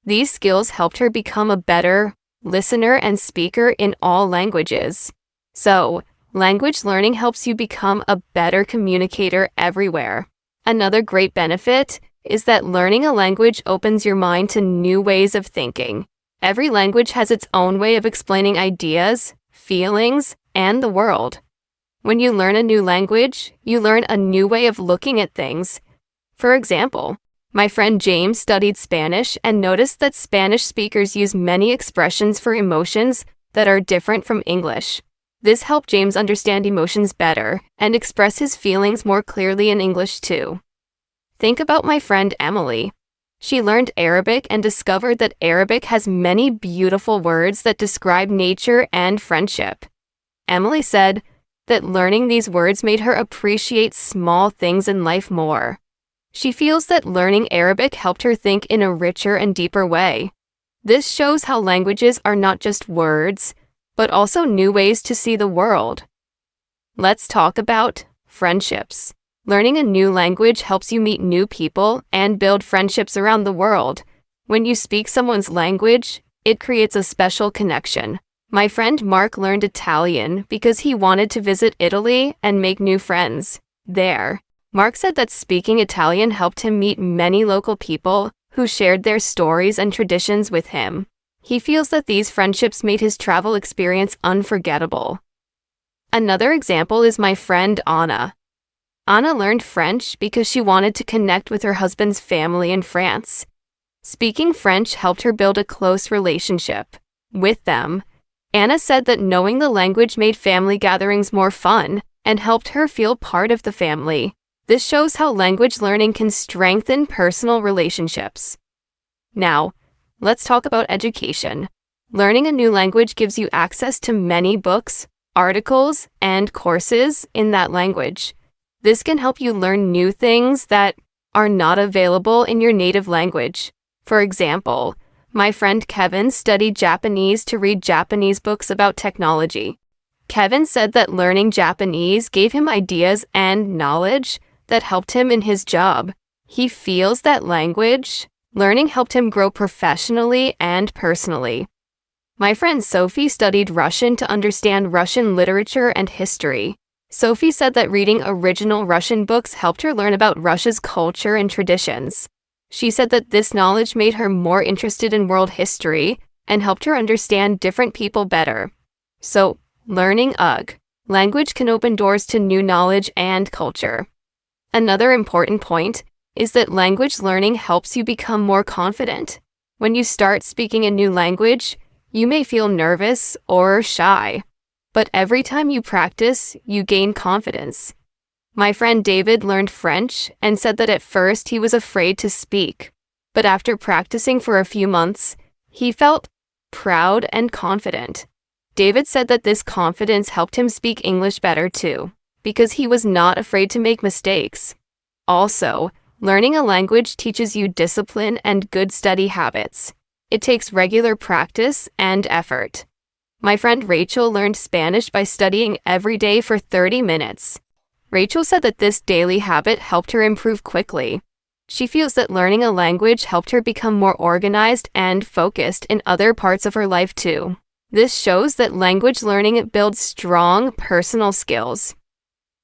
These skills helped her become a better listener and speaker in all languages. So, language learning helps you become a better communicator everywhere. Another great benefit is that learning a language opens your mind to new ways of thinking. Every language has its own way of explaining ideas, feelings, and the world. When you learn a new language, you learn a new way of looking at things. For example, my friend James studied Spanish and noticed that Spanish speakers use many expressions for emotions that are different from English. This helped James understand emotions better and express his feelings more clearly in English too. Think about my friend Emily. She learned Arabic and discovered that Arabic has many beautiful words that describe nature and friendship. Emily said that learning these words made her appreciate small things in life more. She feels that learning Arabic helped her think in a richer and deeper way. This shows how languages are not just words, but also new ways to see the world. Let's talk about friendships. Learning a new language helps you meet new people and build friendships around the world. When you speak someone's language, it creates a special connection. My friend Mark learned Italian because he wanted to visit Italy and make new friends there. Mark said that speaking Italian helped him meet many local people who shared their stories and traditions with him. He feels that these friendships made his travel experience unforgettable. Another example is my friend Anna. Anna learned French because she wanted to connect with her husband's family in France. Speaking French helped her build a close relationship with them. Anna said that knowing the language made family gatherings more fun and helped her feel part of the family. This shows how language learning can strengthen personal relationships. Now, let's talk about education. Learning a new language gives you access to many books, articles, and courses in that language. This can help you learn new things that are not available in your native language. For example, my friend Kevin studied Japanese to read Japanese books about technology. Kevin said that learning Japanese gave him ideas and knowledge that helped him in his job. He feels that language learning helped him grow professionally and personally. My friend Sophie studied Russian to understand Russian literature and history. Sophie said that reading original Russian books helped her learn about Russia's culture and traditions. She said that this knowledge made her more interested in world history and helped her understand different people better. So, learning language can open doors to new knowledge and culture. Another important point is that language learning helps you become more confident. When you start speaking a new language, you may feel nervous or shy. But every time you practice, you gain confidence. My friend David learned French and said that at first he was afraid to speak. But after practicing for a few months, he felt proud and confident. David said that this confidence helped him speak English better too, because he was not afraid to make mistakes. Also, learning a language teaches you discipline and good study habits. It takes regular practice and effort. My friend Rachel learned Spanish by studying every day for 30 minutes. Rachel said that this daily habit helped her improve quickly. She feels that learning a language helped her become more organized and focused in other parts of her life too. This shows that language learning builds strong personal skills.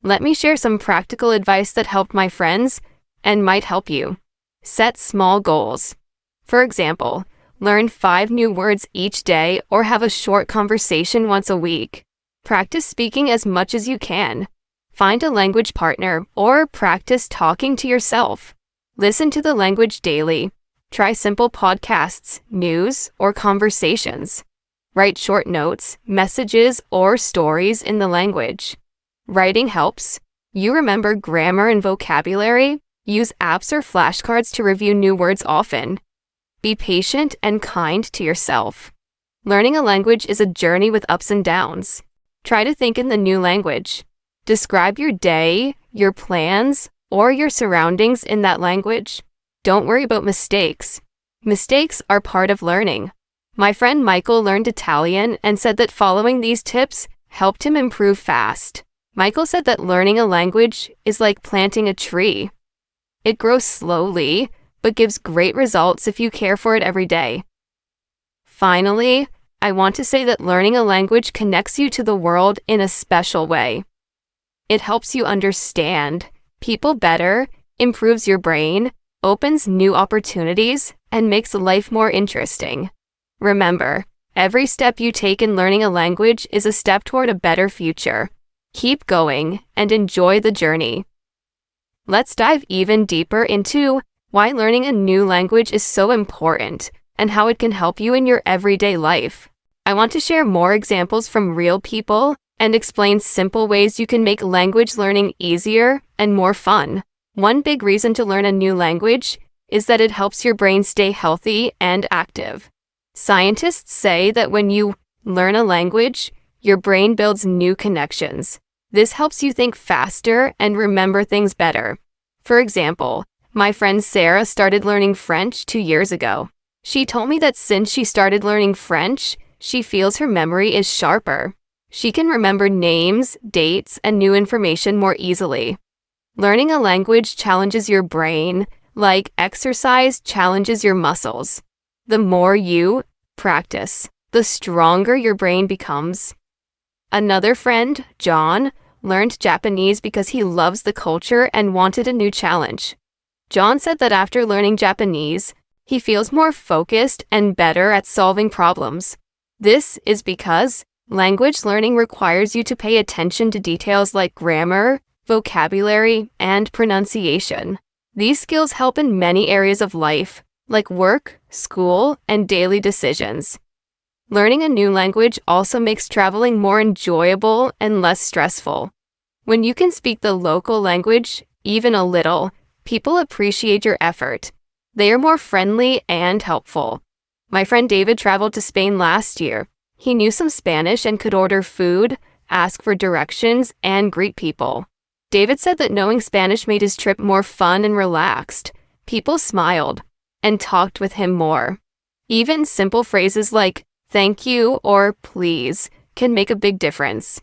Let me share some practical advice that helped my friends and might help you. Set small goals. For example, learn 5 new words each day or have a short conversation once a week. Practice speaking as much as you can. Find a language partner or practice talking to yourself. Listen to the language daily. Try simple podcasts, news, or conversations. Write short notes, messages, or stories in the language. Writing helps. You remember grammar and vocabulary? Use apps or flashcards to review new words often. Be patient and kind to yourself. Learning a language is a journey with ups and downs. Try to think in the new language. Describe your day, your plans, or your surroundings in that language. Don't worry about mistakes. Mistakes are part of learning. My friend Michael learned Italian and said that following these tips helped him improve fast. Michael said that learning a language is like planting a tree. It grows slowly, but gives great results if you care for it every day. Finally, I want to say that learning a language connects you to the world in a special way. It helps you understand people better, improves your brain, opens new opportunities, and makes life more interesting. Remember, every step you take in learning a language is a step toward a better future. Keep going and enjoy the journey. Let's dive even deeper into why learning a new language is so important and how it can help you in your everyday life. I want to share more examples from real people and explain simple ways you can make language learning easier and more fun. One big reason to learn a new language is that it helps your brain stay healthy and active. Scientists say that when you learn a language, your brain builds new connections. This helps you think faster and remember things better. For example, my friend Sarah started learning French 2 years ago. She told me that since she started learning French, she feels her memory is sharper. She can remember names, dates, and new information more easily. Learning a language challenges your brain, like exercise challenges your muscles. The more you practice, the stronger your brain becomes. Another friend, John, learned Japanese because he loves the culture and wanted a new challenge. John said that after learning Japanese, he feels more focused and better at solving problems. This is because language learning requires you to pay attention to details like grammar, vocabulary, and pronunciation. These skills help in many areas of life, like work, school, and daily decisions. Learning a new language also makes traveling more enjoyable and less stressful. When you can speak the local language, even a little, people appreciate your effort. They are more friendly and helpful. My friend David traveled to Spain last year. He knew some Spanish and could order food, ask for directions, and greet people. David said that knowing Spanish made his trip more fun and relaxed. People smiled and talked with him more. Even simple phrases like thank you or please can make a big difference.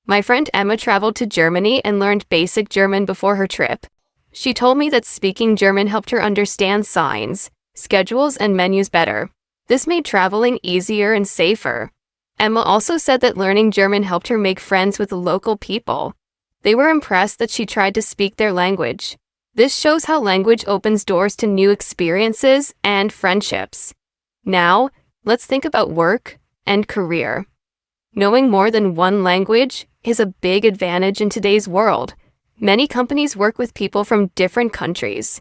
My friend Emma traveled to Germany and learned basic German before her trip. She told me that speaking German helped her understand signs, schedules, and menus better. This made traveling easier and safer. Emma also said that learning German helped her make friends with local people. They were impressed that she tried to speak their language. This shows how language opens doors to new experiences and friendships. Now, let's think about work and career. Knowing more than one language is a big advantage in today's world. Many companies work with people from different countries.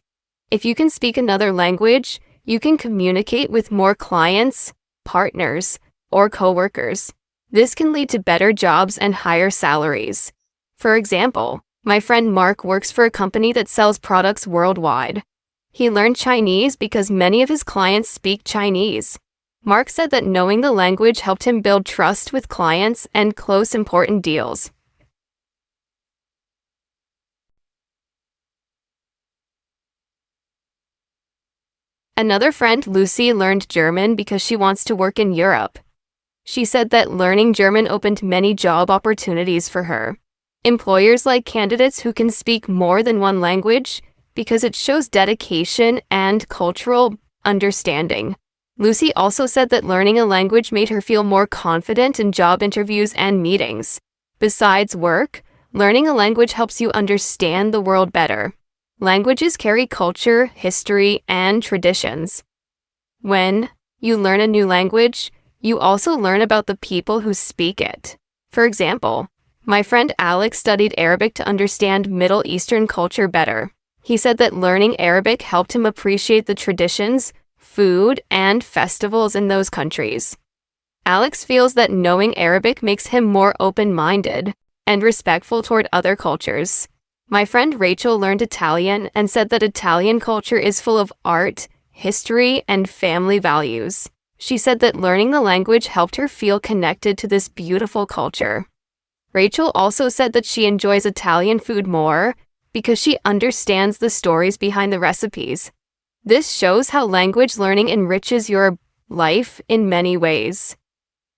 If you can speak another language, you can communicate with more clients, partners, or coworkers. This can lead to better jobs and higher salaries. For example, my friend Mark works for a company that sells products worldwide. He learned Chinese because many of his clients speak Chinese. Mark said that knowing the language helped him build trust with clients and close important deals. Another friend, Lucy, learned German because she wants to work in Europe. She said that learning German opened many job opportunities for her. Employers like candidates who can speak more than one language because it shows dedication and cultural understanding. Lucy also said that learning a language made her feel more confident in job interviews and meetings. Besides work, learning a language helps you understand the world better. Languages carry culture, history, and traditions. When you learn a new language, you also learn about the people who speak it. For example, my friend Alex studied Arabic to understand Middle Eastern culture better. He said that learning Arabic helped him appreciate the traditions, food, and festivals in those countries. Alex feels that knowing Arabic makes him more open-minded and respectful toward other cultures. My friend Rachel learned Italian and said that Italian culture is full of art, history, and family values. She said that learning the language helped her feel connected to this beautiful culture. Rachel also said that she enjoys Italian food more because she understands the stories behind the recipes. This shows how language learning enriches your life in many ways.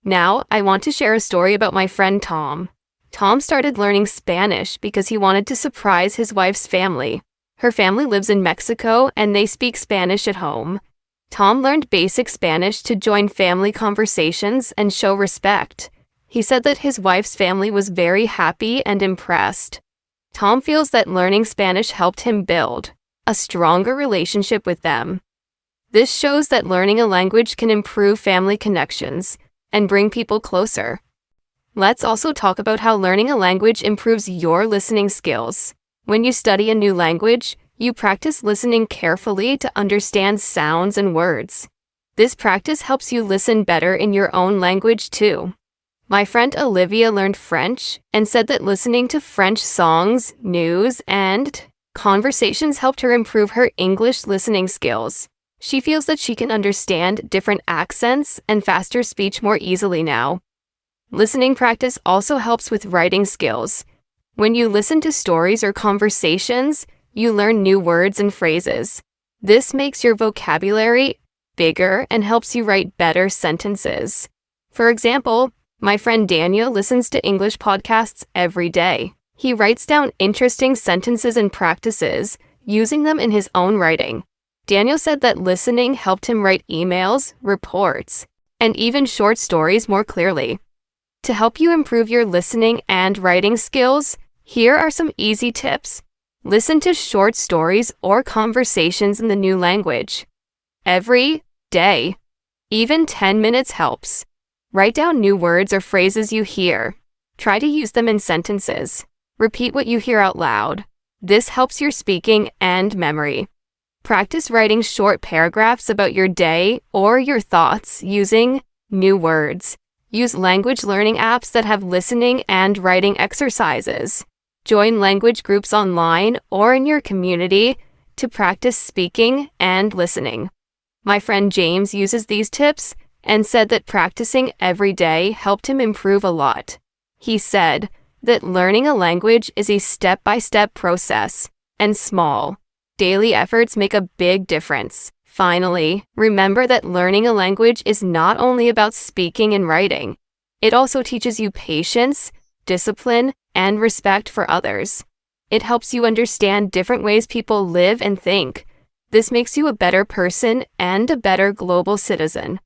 Now, I want to share a story about my friend Tom. Tom started learning Spanish because he wanted to surprise his wife's family. Her family lives in Mexico and they speak Spanish at home. Tom learned basic Spanish to join family conversations and show respect. He said that his wife's family was very happy and impressed. Tom feels that learning Spanish helped him build a stronger relationship with them. This shows that learning a language can improve family connections and bring people closer. Let's also talk about how learning a language improves your listening skills. When you study a new language, you practice listening carefully to understand sounds and words. This practice helps you listen better in your own language too. My friend Olivia learned French and said that listening to French songs, news, and conversations helped her improve her English listening skills. She feels that she can understand different accents and faster speech more easily now. Listening practice also helps with writing skills. When you listen to stories or conversations, you learn new words and phrases. This makes your vocabulary bigger and helps you write better sentences. For example, my friend Daniel listens to English podcasts every day. He writes down interesting sentences and practices, using them in his own writing. Daniel said that listening helped him write emails, reports, and even short stories more clearly. To help you improve your listening and writing skills, here are some easy tips. Listen to short stories or conversations in the new language every day. Even 10 minutes helps. Write down new words or phrases you hear. Try to use them in sentences. Repeat what you hear out loud. This helps your speaking and memory. Practice writing short paragraphs about your day or your thoughts using new words. Use language learning apps that have listening and writing exercises. Join language groups online or in your community to practice speaking and listening. My friend James uses these tips and said that practicing every day helped him improve a lot. He said that learning a language is a step-by-step process, and small, daily efforts make a big difference. Finally, remember that learning a language is not only about speaking and writing. It also teaches you patience, discipline, and respect for others. It helps you understand different ways people live and think. This makes you a better person and a better global citizen.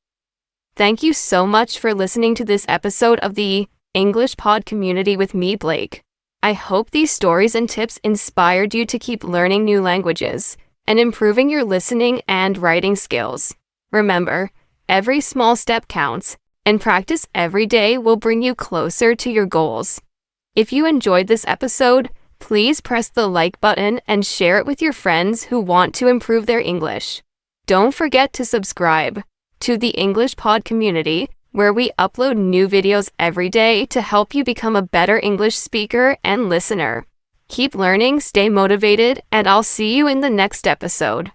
Thank you so much for listening to this episode of the English Pod Community with me, Blake. I hope these stories and tips inspired you to keep learning new languages and improving your listening and writing skills. Remember, every small step counts, and practice every day will bring you closer to your goals. If you enjoyed this episode, please press the like button and share it with your friends who want to improve their English. Don't forget to subscribe to the English Pod Community where we upload new videos every day to help you become a better English speaker and listener. Keep learning, stay motivated, and I'll see you in the next episode.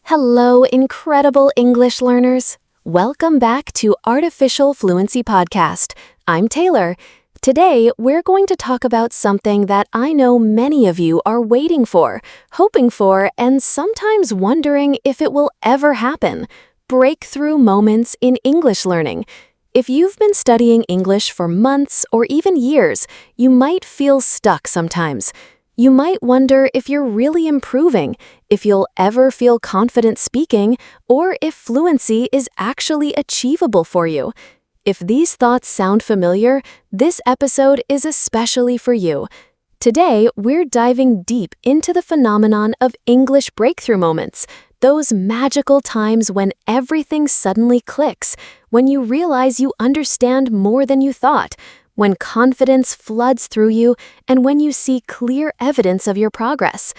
Hello, incredible English learners. Welcome back to Artificial Fluency Podcast. I'm Taylor. Today, we're going to talk about something that I know many of you are waiting for, hoping for, and sometimes wondering if it will ever happen: breakthrough moments in English learning. If you've been studying English for months or even years, you might feel stuck sometimes. You might wonder if you're really improving, if you'll ever feel confident speaking, or if fluency is actually achievable for you. If these thoughts sound familiar, this episode is especially for you. Today, we're diving deep into the phenomenon of English breakthrough moments, those magical times when everything suddenly clicks, when you realize you understand more than you thought, when confidence floods through you, and when you see clear evidence of your progress.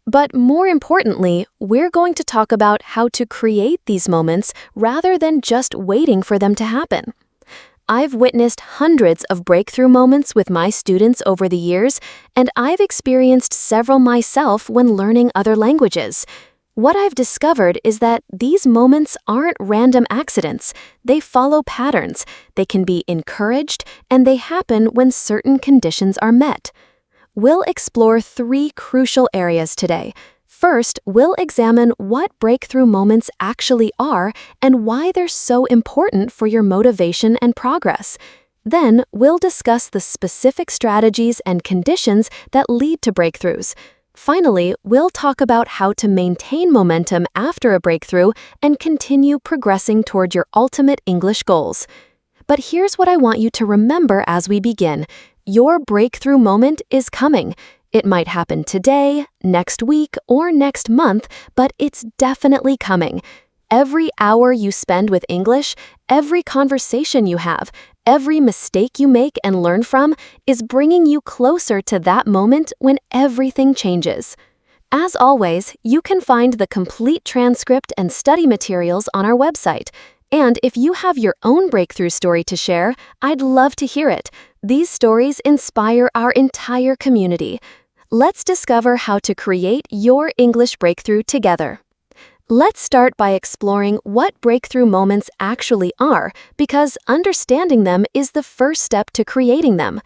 But more importantly, we're going to talk about how to create these moments rather than just waiting for them to happen. I've witnessed hundreds of breakthrough moments with my students over the years, and I've experienced several myself when learning other languages. What I've discovered is that these moments aren't random accidents. They follow patterns, they can be encouraged, and they happen when certain conditions are met. We'll explore 3 crucial areas today. First, we'll examine what breakthrough moments actually are and why they're so important for your motivation and progress. Then, we'll discuss the specific strategies and conditions that lead to breakthroughs. Finally, we'll talk about how to maintain momentum after a breakthrough and continue progressing toward your ultimate English goals. But here's what I want you to remember as we begin. Your breakthrough moment is coming. It might happen today, next week, or next month, but it's definitely coming. Every hour you spend with English, every conversation you have, every mistake you make and learn from is bringing you closer to that moment when everything changes. As always, you can find the complete transcript and study materials on our website. And if you have your own breakthrough story to share, I'd love to hear it. These stories inspire our entire community. Let's discover how to create your English breakthrough together. Let's start by exploring what breakthrough moments actually are, because understanding them is the first step to creating them.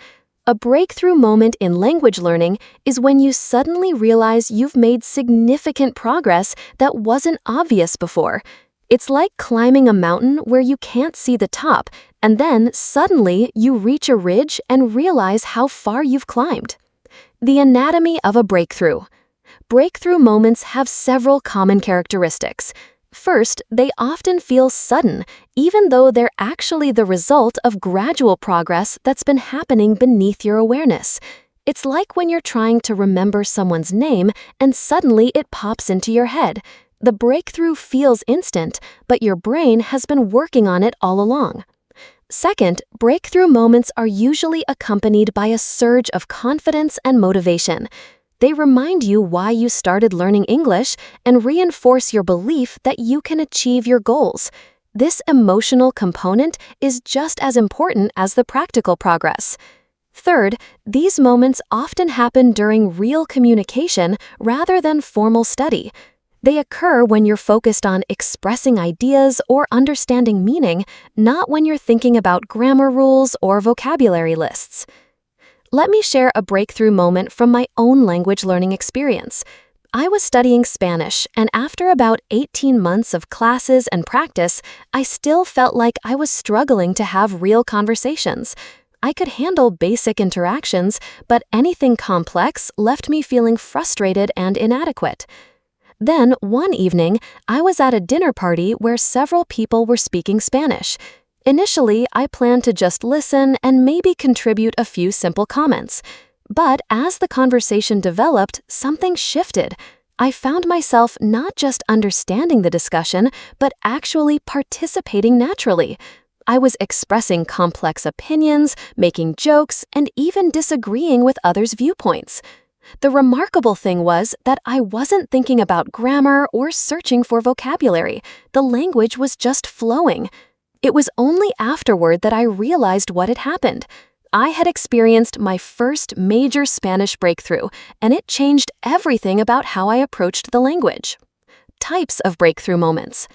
A breakthrough moment in language learning is when you suddenly realize you've made significant progress that wasn't obvious before. It's like climbing a mountain where you can't see the top, and then suddenly you reach a ridge and realize how far you've climbed. The anatomy of a breakthrough. Breakthrough moments have several common characteristics. First, they often feel sudden, even though they're actually the result of gradual progress that's been happening beneath your awareness. It's like when you're trying to remember someone's name and suddenly it pops into your head. The breakthrough feels instant, but your brain has been working on it all along. Second, breakthrough moments are usually accompanied by a surge of confidence and motivation. They remind you why you started learning English and reinforce your belief that you can achieve your goals. This emotional component is just as important as the practical progress. Third, these moments often happen during real communication rather than formal study. They occur when you're focused on expressing ideas or understanding meaning, not when you're thinking about grammar rules or vocabulary lists. Let me share a breakthrough moment from my own language learning experience. I was studying Spanish, and after about 18 months of classes and practice, I still felt like I was struggling to have real conversations. I could handle basic interactions, but anything complex left me feeling frustrated and inadequate. Then, one evening, I was at a dinner party where several people were speaking Spanish. Initially, I planned to just listen and maybe contribute a few simple comments. But as the conversation developed, something shifted. I found myself not just understanding the discussion, but actually participating naturally. I was expressing complex opinions, making jokes, and even disagreeing with others' viewpoints. The remarkable thing was that I wasn't thinking about grammar or searching for vocabulary. The language was just flowing. It was only afterward that I realized what had happened. I had experienced my first major Spanish breakthrough, and it changed everything about how I approached the language. Types of breakthrough moments.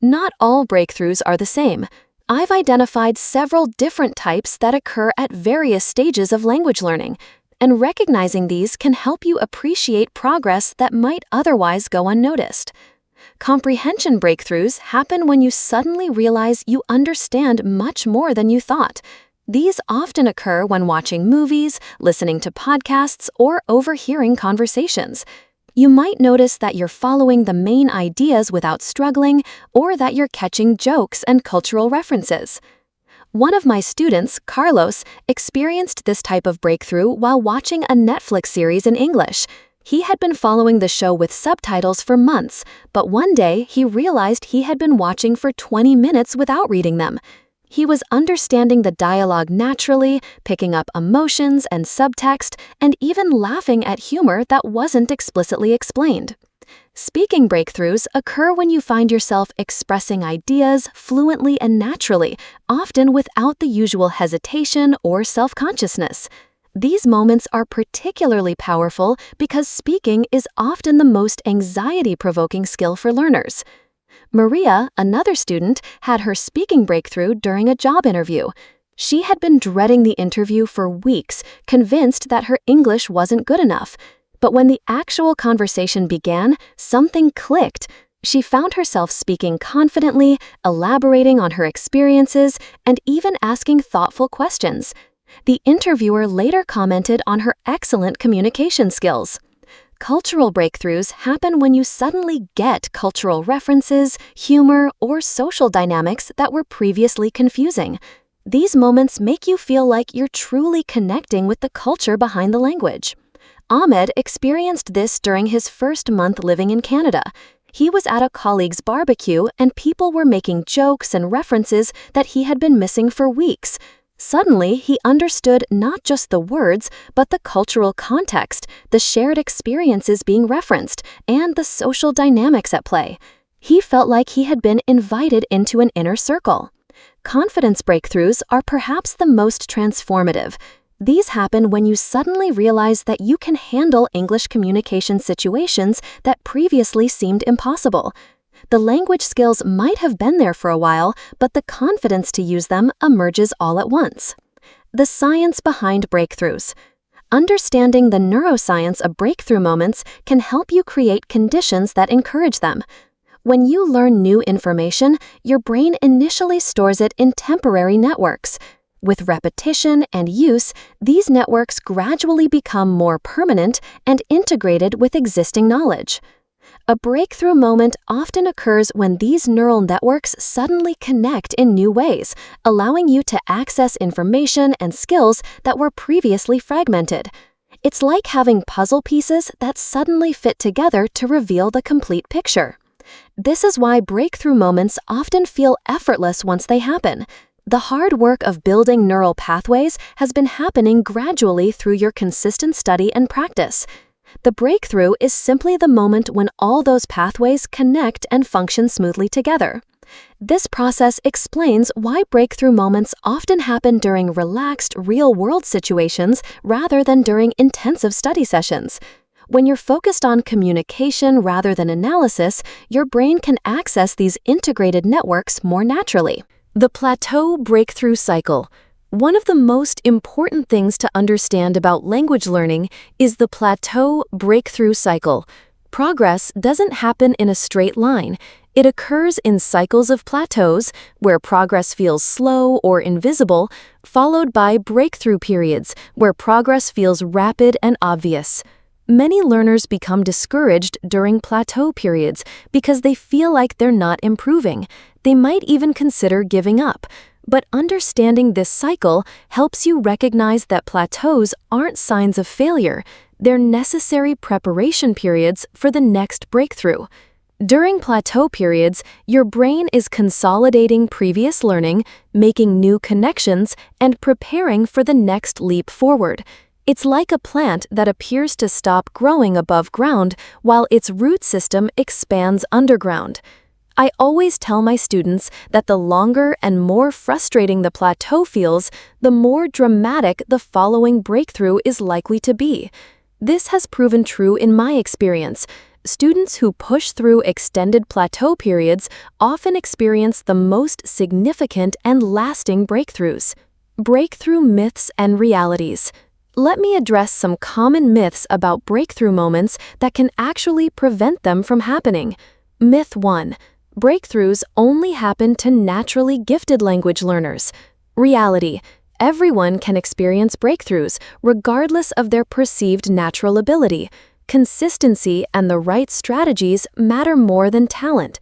Not all breakthroughs are the same. I've identified several different types that occur at various stages of language learning, and recognizing these can help you appreciate progress that might otherwise go unnoticed. Comprehension breakthroughs happen when you suddenly realize you understand much more than you thought. These often occur when watching movies, listening to podcasts, or overhearing conversations. You might notice that you're following the main ideas without struggling, or that you're catching jokes and cultural references. One of my students, Carlos, experienced this type of breakthrough while watching a Netflix series in English. He had been following the show with subtitles for months, but one day he realized he had been watching for 20 minutes without reading them. He was understanding the dialogue naturally, picking up emotions and subtext, and even laughing at humor that wasn't explicitly explained. Speaking breakthroughs occur when you find yourself expressing ideas fluently and naturally, often without the usual hesitation or self-consciousness. These moments are particularly powerful because speaking is often the most anxiety-provoking skill for learners. Maria, another student, had her speaking breakthrough during a job interview. She had been dreading the interview for weeks, convinced that her English wasn't good enough. But when the actual conversation began, something clicked. She found herself speaking confidently, elaborating on her experiences, and even asking thoughtful questions. The interviewer later commented on her excellent communication skills. Cultural breakthroughs happen when you suddenly get cultural references, humor, or social dynamics that were previously confusing. These moments make you feel like you're truly connecting with the culture behind the language. Ahmed experienced this during his first month living in Canada. He was at a colleague's barbecue and people were making jokes and references that he had been missing for weeks. Suddenly, he understood not just the words, but the cultural context, the shared experiences being referenced, and the social dynamics at play. He felt like he had been invited into an inner circle. Confidence breakthroughs are perhaps the most transformative. These happen when you suddenly realize that you can handle English communication situations that previously seemed impossible. The language skills might have been there for a while, but the confidence to use them emerges all at once. The science behind breakthroughs. Understanding the neuroscience of breakthrough moments can help you create conditions that encourage them. When you learn new information, your brain initially stores it in temporary networks. With repetition and use, these networks gradually become more permanent and integrated with existing knowledge. A breakthrough moment often occurs when these neural networks suddenly connect in new ways, allowing you to access information and skills that were previously fragmented. It's like having puzzle pieces that suddenly fit together to reveal the complete picture. This is why breakthrough moments often feel effortless once they happen. The hard work of building neural pathways has been happening gradually through your consistent study and practice. The breakthrough is simply the moment when all those pathways connect and function smoothly together. This process explains why breakthrough moments often happen during relaxed, real-world situations rather than during intensive study sessions. When you're focused on communication rather than analysis, your brain can access these integrated networks more naturally. The plateau breakthrough cycle. One of the most important things to understand about language learning is the plateau breakthrough cycle. Progress doesn't happen in a straight line. It occurs in cycles of plateaus, where progress feels slow or invisible, followed by breakthrough periods, where progress feels rapid and obvious. Many learners become discouraged during plateau periods because they feel like they're not improving. They might even consider giving up. But understanding this cycle helps you recognize that plateaus aren't signs of failure. They're necessary preparation periods for the next breakthrough. During plateau periods, your brain is consolidating previous learning, making new connections, and preparing for the next leap forward. It's like a plant that appears to stop growing above ground while its root system expands underground. I always tell my students that the longer and more frustrating the plateau feels, the more dramatic the following breakthrough is likely to be. This has proven true in my experience. Students who push through extended plateau periods often experience the most significant and lasting breakthroughs. Breakthrough myths and realities. Let me address some common myths about breakthrough moments that can actually prevent them from happening. Myth 1. Breakthroughs only happen to naturally gifted language learners. Reality. Everyone can experience breakthroughs, regardless of their perceived natural ability. Consistency and the right strategies matter more than talent.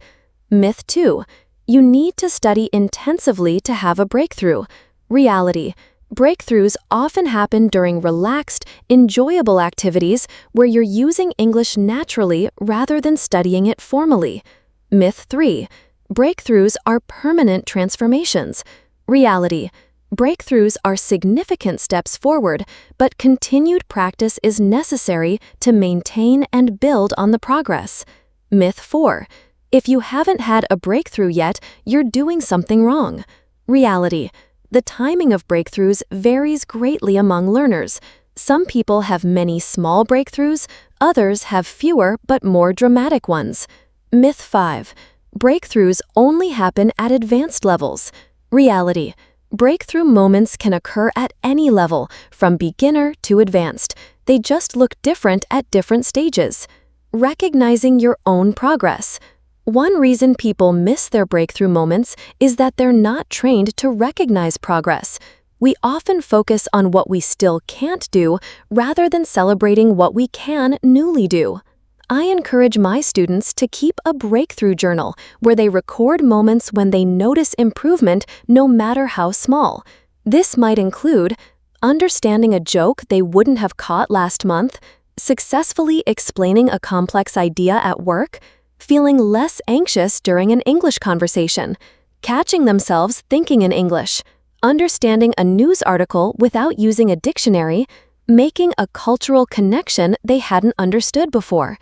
Myth 2. You need to study intensively to have a breakthrough. Reality. Breakthroughs often happen during relaxed, enjoyable activities where you're using English naturally rather than studying it formally. Myth 3. Breakthroughs are permanent transformations. Reality. Breakthroughs are significant steps forward, but continued practice is necessary to maintain and build on the progress. Myth 4. If you haven't had a breakthrough yet, you're doing something wrong. Reality. The timing of breakthroughs varies greatly among learners. Some people have many small breakthroughs, others have fewer but more dramatic ones. Myth 5. Breakthroughs only happen at advanced levels. Reality. Breakthrough moments can occur at any level, from beginner to advanced. They just look different at different stages. Recognizing your own progress. One reason people miss their breakthrough moments is that they're not trained to recognize progress. We often focus on what we still can't do rather than celebrating what we can newly do. I encourage my students to keep a breakthrough journal where they record moments when they notice improvement no matter how small. This might include understanding a joke they wouldn't have caught last month, successfully explaining a complex idea at work, feeling less anxious during an English conversation, catching themselves thinking in English, understanding a news article without using a dictionary, making a cultural connection they hadn't understood before.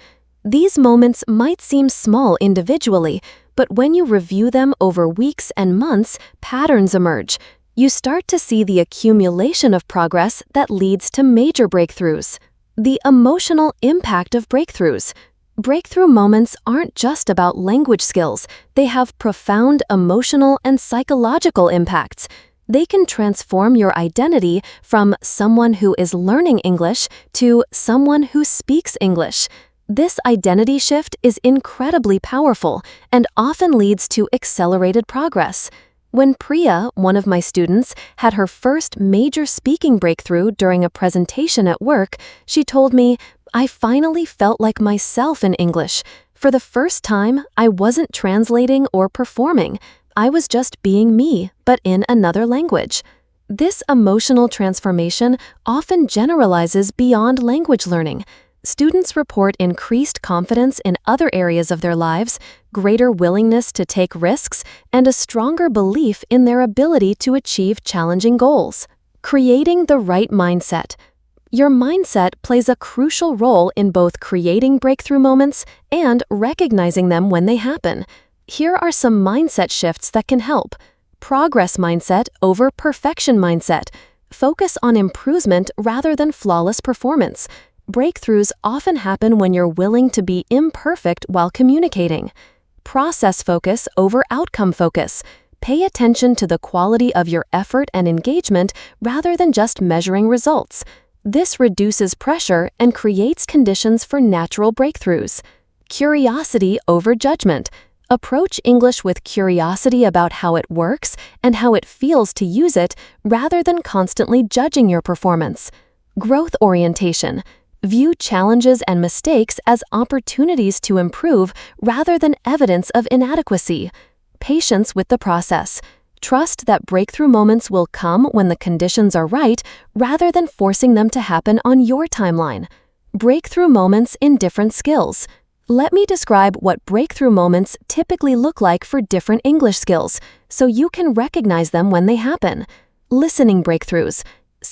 These moments might seem small individually, but when you review them over weeks and months, patterns emerge. You start to see the accumulation of progress that leads to major breakthroughs. The emotional impact of breakthroughs. Breakthrough moments aren't just about language skills. They have profound emotional and psychological impacts. They can transform your identity from someone who is learning English to someone who speaks English. This identity shift is incredibly powerful and often leads to accelerated progress. When Priya, one of my students, had her first major speaking breakthrough during a presentation at work, she told me, "I finally felt like myself in English. For the first time, I wasn't translating or performing. I was just being me, but in another language." This emotional transformation often generalizes beyond language learning. Students report increased confidence in other areas of their lives, greater willingness to take risks, and a stronger belief in their ability to achieve challenging goals. Creating the right mindset. Your mindset plays a crucial role in both creating breakthrough moments and recognizing them when they happen. Here are some mindset shifts that can help. Progress mindset over perfection mindset. Focus on improvement rather than flawless performance. Breakthroughs often happen when you're willing to be imperfect while communicating. Process focus over outcome focus. Pay attention to the quality of your effort and engagement rather than just measuring results. This reduces pressure and creates conditions for natural breakthroughs. Curiosity over judgment. Approach English with curiosity about how it works and how it feels to use it rather than constantly judging your performance. Growth orientation. View challenges and mistakes as opportunities to improve rather than evidence of inadequacy. Patience with the process. Trust that breakthrough moments will come when the conditions are right rather than forcing them to happen on your timeline. Breakthrough moments in different skills. Let me describe what breakthrough moments typically look like for different English skills, so you can recognize them when they happen. Listening breakthroughs.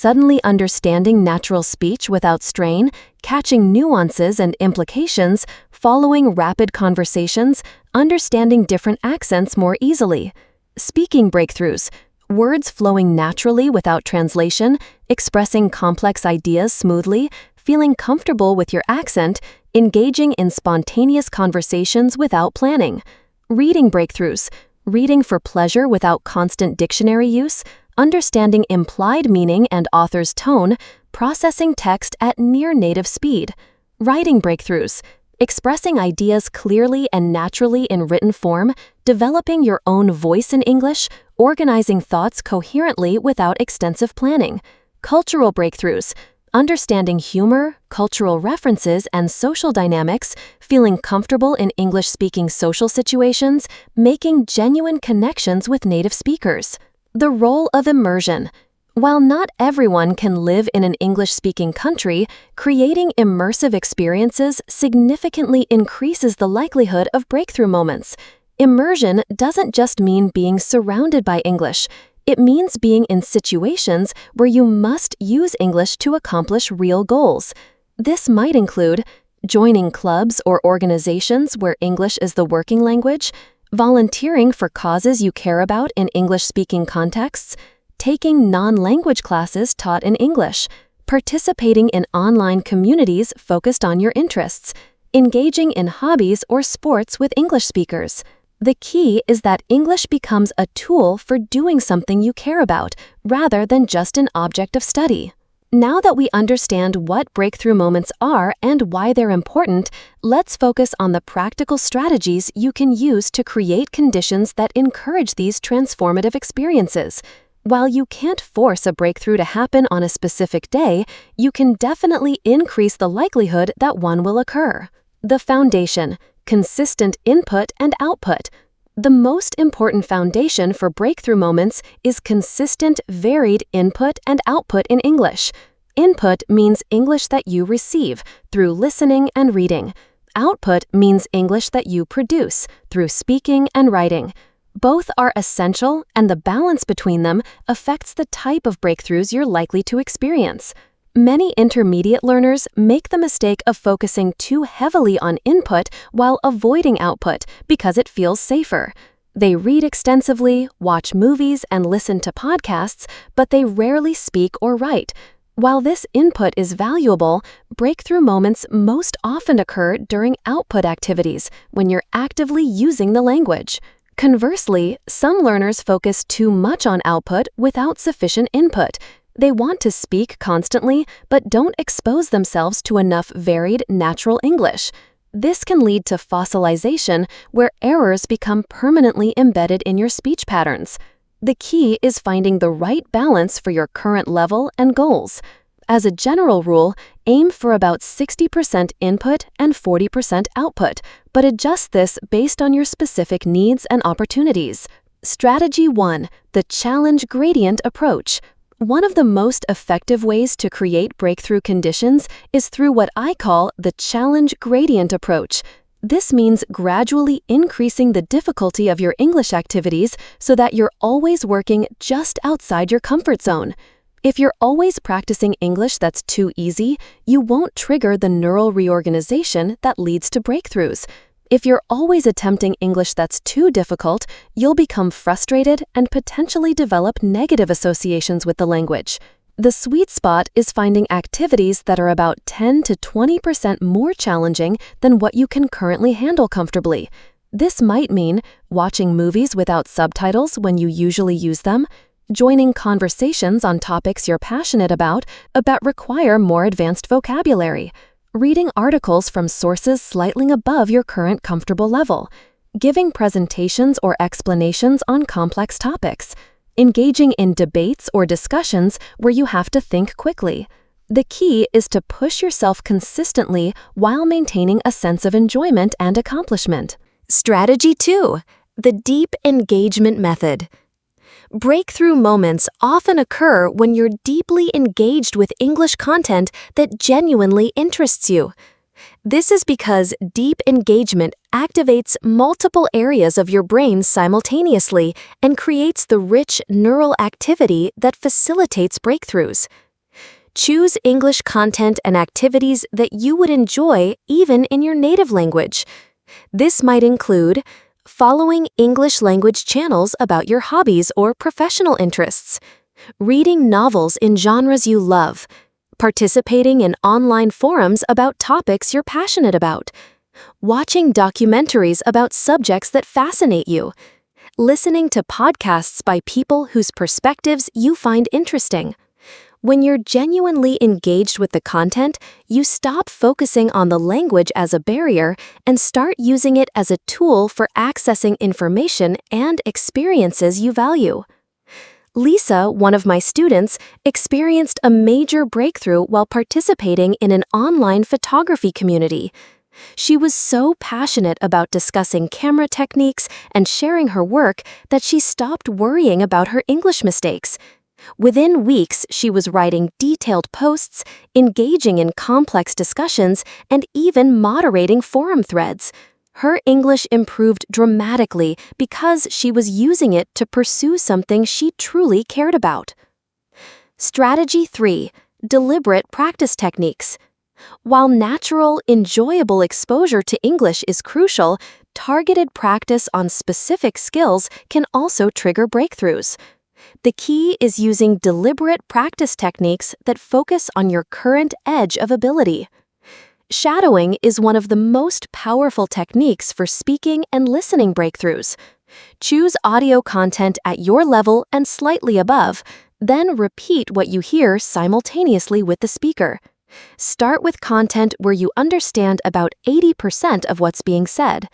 suddenly understanding natural speech without strain, catching nuances and implications, following rapid conversations, understanding different accents more easily. Speaking breakthroughs, words flowing naturally without translation, expressing complex ideas smoothly, feeling comfortable with your accent, engaging in spontaneous conversations without planning. Reading breakthroughs, reading for pleasure without constant dictionary use, understanding implied meaning and author's tone, processing text at near native speed. Writing breakthroughs, expressing ideas clearly and naturally in written form, developing your own voice in English, organizing thoughts coherently without extensive planning. Cultural breakthroughs, understanding humor, cultural references, and social dynamics, feeling comfortable in English-speaking social situations, making genuine connections with native speakers. The role of immersion. While not everyone can live in an English-speaking country, creating immersive experiences significantly increases the likelihood of breakthrough moments. Immersion doesn't just mean being surrounded by English. It means being in situations where you must use English to accomplish real goals. This might include joining clubs or organizations where English is the working language, volunteering for causes you care about in English-speaking contexts, taking non-language classes taught in English, participating in online communities focused on your interests, engaging in hobbies or sports with English speakers. The key is that English becomes a tool for doing something you care about, rather than just an object of study. Now that we understand what breakthrough moments are and why they're important, let's focus on the practical strategies you can use to create conditions that encourage these transformative experiences. While you can't force a breakthrough to happen on a specific day, you can definitely increase the likelihood that one will occur. The foundation. Consistent input and output. The most important foundation for breakthrough moments is consistent, varied input and output in English. Input means English that you receive through listening and reading. Output means English that you produce through speaking and writing. Both are essential, and the balance between them affects the type of breakthroughs you're likely to experience. Many intermediate learners make the mistake of focusing too heavily on input while avoiding output because it feels safer. They read extensively, watch movies, and listen to podcasts, but they rarely speak or write. While this input is valuable, breakthrough moments most often occur during output activities when you're actively using the language. Conversely, some learners focus too much on output without sufficient input. They want to speak constantly, but don't expose themselves to enough varied, natural English. This can lead to fossilization, where errors become permanently embedded in your speech patterns. The key is finding the right balance for your current level and goals. As a general rule, aim for about 60% input and 40% output, but adjust this based on your specific needs and opportunities. Strategy 1. The challenge gradient approach. One of the most effective ways to create breakthrough conditions is through what I call the challenge gradient approach. This means gradually increasing the difficulty of your English activities so that you're always working just outside your comfort zone. If you're always practicing English that's too easy, you won't trigger the neural reorganization that leads to breakthroughs. If you're always attempting English that's too difficult, you'll become frustrated and potentially develop negative associations with the language. The sweet spot is finding activities that are about 10 to 20% more challenging than what you can currently handle comfortably. This might mean watching movies without subtitles when you usually use them, joining conversations on topics you're passionate about but require more advanced vocabulary, reading articles from sources slightly above your current comfortable level, giving presentations or explanations on complex topics, engaging in debates or discussions where you have to think quickly. The key is to push yourself consistently while maintaining a sense of enjoyment and accomplishment. Strategy 2. The deep engagement method. Breakthrough moments often occur when you're deeply engaged with English content that genuinely interests you. This is because deep engagement activates multiple areas of your brain simultaneously and creates the rich neural activity that facilitates breakthroughs. Choose English content and activities that you would enjoy even in your native language. This might include following English language channels about your hobbies or professional interests, reading novels in genres you love, participating in online forums about topics you're passionate about, watching documentaries about subjects that fascinate you, listening to podcasts by people whose perspectives you find interesting. When you're genuinely engaged with the content, you stop focusing on the language as a barrier and start using it as a tool for accessing information and experiences you value. Lisa, one of my students, experienced a major breakthrough while participating in an online photography community. She was so passionate about discussing camera techniques and sharing her work that she stopped worrying about her English mistakes. Within weeks, she was writing detailed posts, engaging in complex discussions, and even moderating forum threads. Her English improved dramatically because she was using it to pursue something she truly cared about. Strategy 3. Deliberate practice techniques. While natural, enjoyable exposure to English is crucial, targeted practice on specific skills can also trigger breakthroughs. The key is using deliberate practice techniques that focus on your current edge of ability. Shadowing is one of the most powerful techniques for speaking and listening breakthroughs. Choose audio content at your level and slightly above, then repeat what you hear simultaneously with the speaker. Start with content where you understand about 80% of what's being said.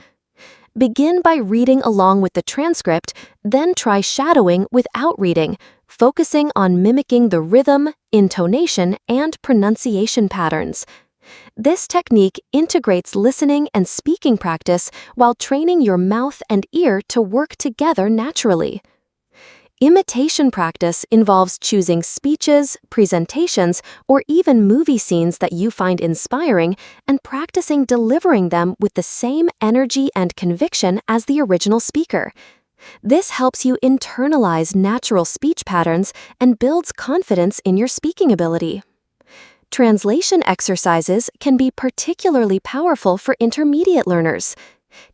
Begin by reading along with the transcript, then try shadowing without reading, focusing on mimicking the rhythm, intonation, and pronunciation patterns. This technique integrates listening and speaking practice while training your mouth and ear to work together naturally. Imitation practice involves choosing speeches, presentations, or even movie scenes that you find inspiring and practicing delivering them with the same energy and conviction as the original speaker. This helps you internalize natural speech patterns and builds confidence in your speaking ability. Translation exercises can be particularly powerful for intermediate learners.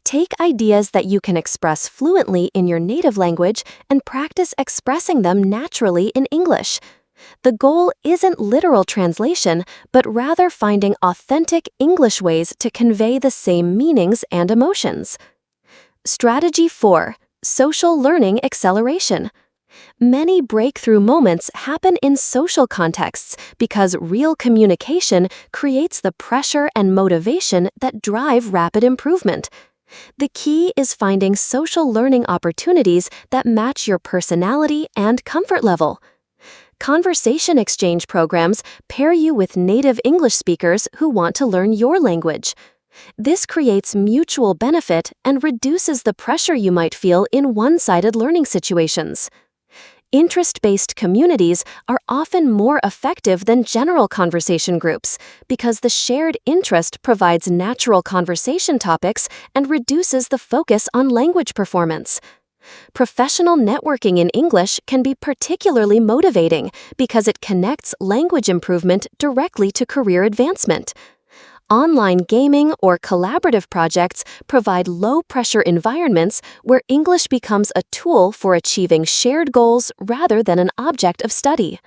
Take ideas that you can express fluently in your native language and practice expressing them naturally in English. The goal isn't literal translation, but rather finding authentic English ways to convey the same meanings and emotions. Strategy 4. Social learning acceleration. Many breakthrough moments happen in social contexts because real communication creates the pressure and motivation that drive rapid improvement. The key is finding social learning opportunities that match your personality and comfort level. Conversation exchange programs pair you with native English speakers who want to learn your language. This creates mutual benefit and reduces the pressure you might feel in one-sided learning situations. Interest-based communities are often more effective than general conversation groups because the shared interest provides natural conversation topics and reduces the focus on language performance. Professional networking in English can be particularly motivating because it connects language improvement directly to career advancement. Online gaming or collaborative projects provide low-pressure environments where English becomes a tool for achieving shared goals rather than an object of study.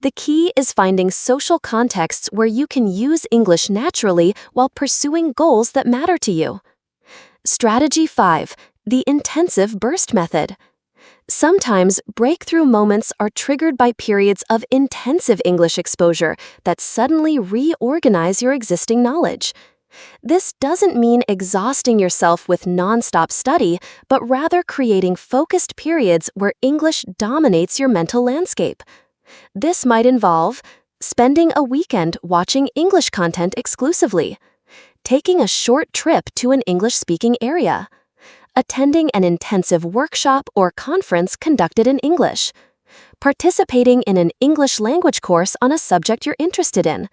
The key is finding social contexts where you can use English naturally while pursuing goals that matter to you. Strategy 5. The intensive burst method. Sometimes breakthrough moments are triggered by periods of intensive English exposure that suddenly reorganize your existing knowledge. This doesn't mean exhausting yourself with nonstop study, but rather creating focused periods where English dominates your mental landscape. This might involve spending a weekend watching English content exclusively, taking a short trip to an English-speaking area, attending an intensive workshop or conference conducted in English, participating in an English language course on a subject you're interested in,